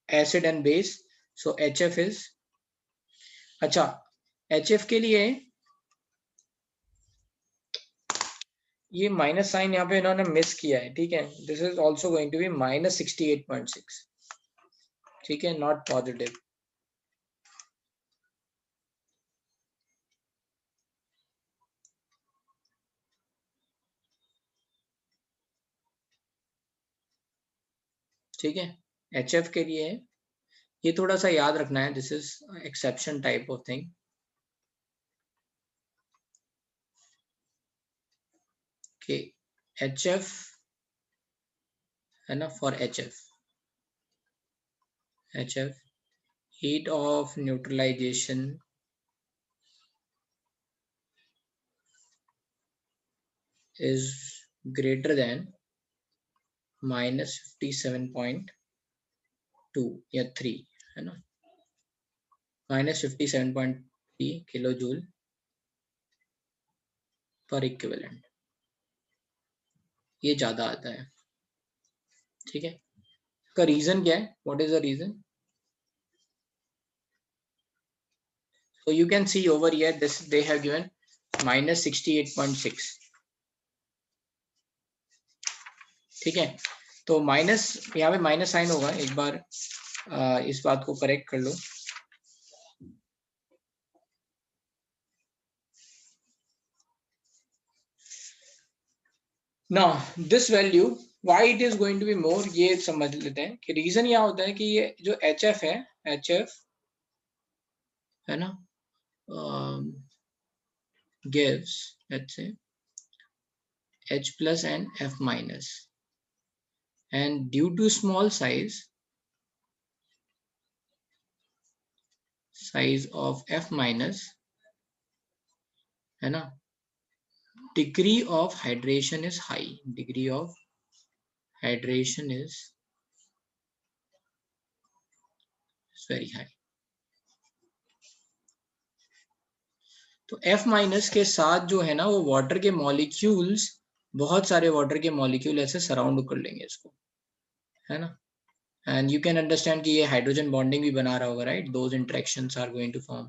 acid and base. So HF is, अच्छा HF के लिए ये minus sign यहाँ पे इन्होंने miss किया है, ठीक है. This is also going to be minus 68.6, ठीक है, नॉट पॉजिटिव. ठीक है, HF के लिए ये थोड़ा सा याद रखना है. This is exception type of thing. कि HF है ना, for HF heat of neutralization is greater than minus 57.2 या 3, है ना, minus 57.3 किलोजूल पर इक्विवेलेंट, ये ज्यादा आता है, ठीक है. इसका रीजन क्या है, what is the reason? So you can see over here this they have given minus 68.6, ठीक है. तो माइनस यहाँ पे माइनस साइन होगा, एक बार इस बात को करेक्ट कर लो. Now this value why it is going to be more, ये समझ लेते हैं कि रीजन यहाँ होता है कि ये जो HF है, HF है ना, gives let's say H plus and F minus, and due to small size of F minus, है ना, degree of hydration is high. Degree of hydration is very high. तो F माइनस के साथ जो है ना वो वाटर के मॉलिक्यूल्स, बहुत सारे वाटर के मॉलिक्यूल ऐसे सराउंड कर लेंगे इसको, है ना. एंड यू कैन अंडरस्टैंड कि ये हाइड्रोजन बॉन्डिंग भी बना रहा होगा, right. Those interactions are going to form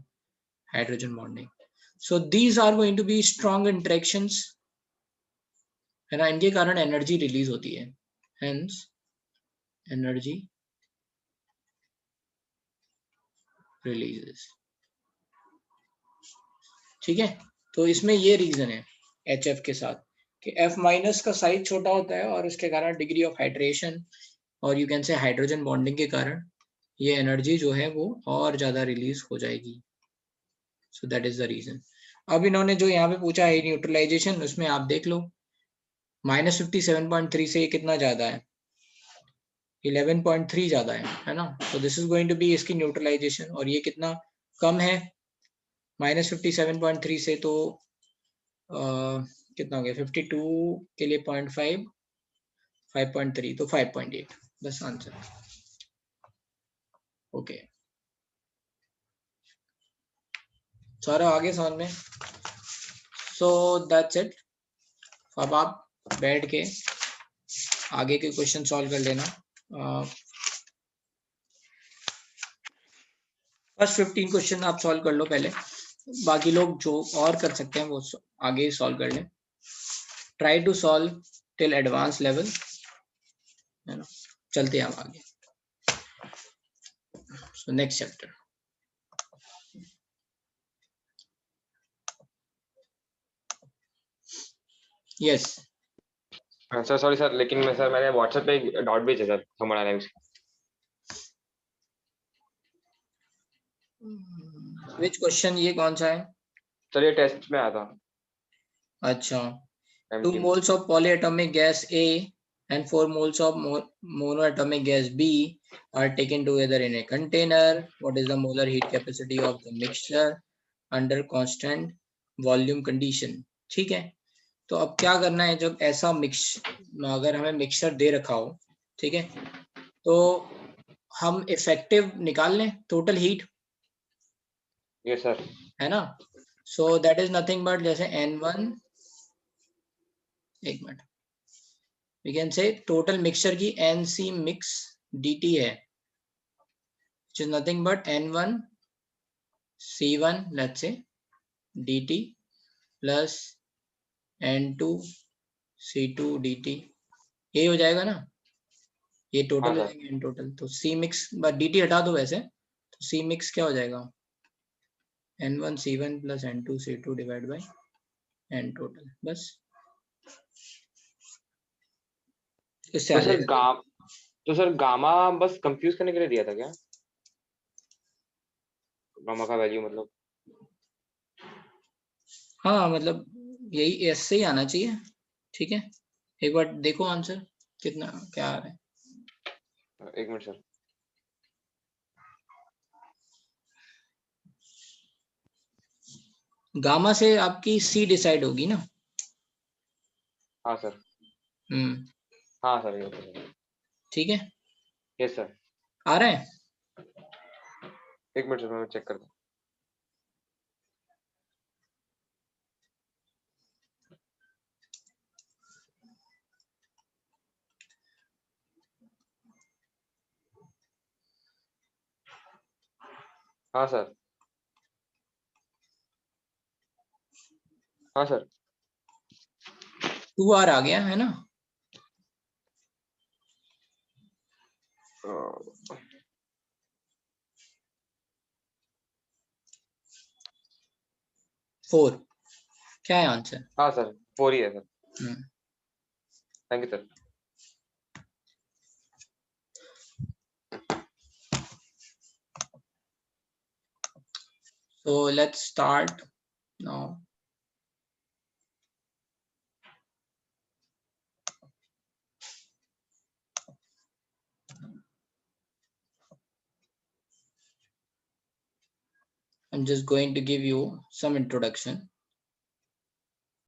hydrogen bonding. So these are going to be strong interactions, है ना. इनके कारण एनर्जी रिलीज होती है. Hence energy releases. ठीक है. तो इसमें ये रीजन है HF के साथ कि F माइनस का साइज छोटा होता है और उसके कारण डिग्री ऑफ हाइड्रेशन और यू कैन से हाइड्रोजन बॉन्डिंग के कारण ये एनर्जी जो है वो और ज्यादा रिलीज हो जाएगी. So that is the reason. अब इन्होंने जो यहाँ पे पूछा है न्यूट्रलाइजेशन, उसमें आप देख लो -57.3 से ये कितना ज्यादा है, 11.3 ज्यादा है ना. तो this is going to be इसकी न्यूट्रलाइजेशन. और ये कितना कम है -57.3 से, तो कितना हो गया 52 के लिए 0.5, 5.3 तो 5.8 बस आंसर. ओके सारा आगे समझ में. So that's it. अब आप बैठ के आगे के क्वेश्चन सॉल्व कर लेना. फर्स्ट 15 क्वेश्चन आप सॉल्व कर लो पहले, बाकी लोग जो और कर सकते हैं वो आगे सॉल्व कर लें. Try to solve till advance level, है ना. चलते हैं हम आगे. So next chapter. Yes sir sorry sir, लेकिन मैंने व्हाट्सएप पे एक डॉट भेजा सर थर्मोडायनामिक्स. विच क्वेश्चन, ये कौन सा है? सर ये टेस्ट में आया था. अच्छा. 2 moles of polyatomic gas A and 4 moles of monoatomic gas B are taken together in a container. What is the molar heat capacity of the mixture under constant volume condition? ठीक है. तो अब क्या करना है, जब ऐसा अगर हमें मिक्सचर दे रखा हो, ठीक है, तो हम इफेक्टिव निकाल लें टोटल हीट. Yes sir. है ना. So that is nothing but जैसे N1, एक minute, we can say total mixture की NC मिक्स dt है, which is nothing but N1 C1 let's say dt plus N2 C2 dt. ये हो जाएगा ना, ये टोटल हो जाएंगे इन टोटल. तो C मिक्स dt हटा दो वैसे, तो C मिक्स क्या हो जाएगा, N1 C1 plus N2 C2 divide by N total. बस इससे आ जाएगा. तो सर गामा बस कंफ्यूज करने के लिए दिया था क्या? गामा का वैल्यू मतलब? हाँ मतलब यही ऐसे ही आना चाहिए. ठीक है, एक बार देखो आंसर कितना क्या आ रहा है. एक मिनट सर. गामा से आपकी C डिसाइड होगी ना. हाँ सर. हाँ सर. ठीक है. Yes sir. आ रहा है. एक मिनट सर, मैं चेक करता हूँ. हाँ सर. हाँ सर. 2R आ गया है ना. फोर क्या है आंसर? हाँ सर 4 ही है sir. Thank you sir. So let's start now. I'm just going to give you some introduction.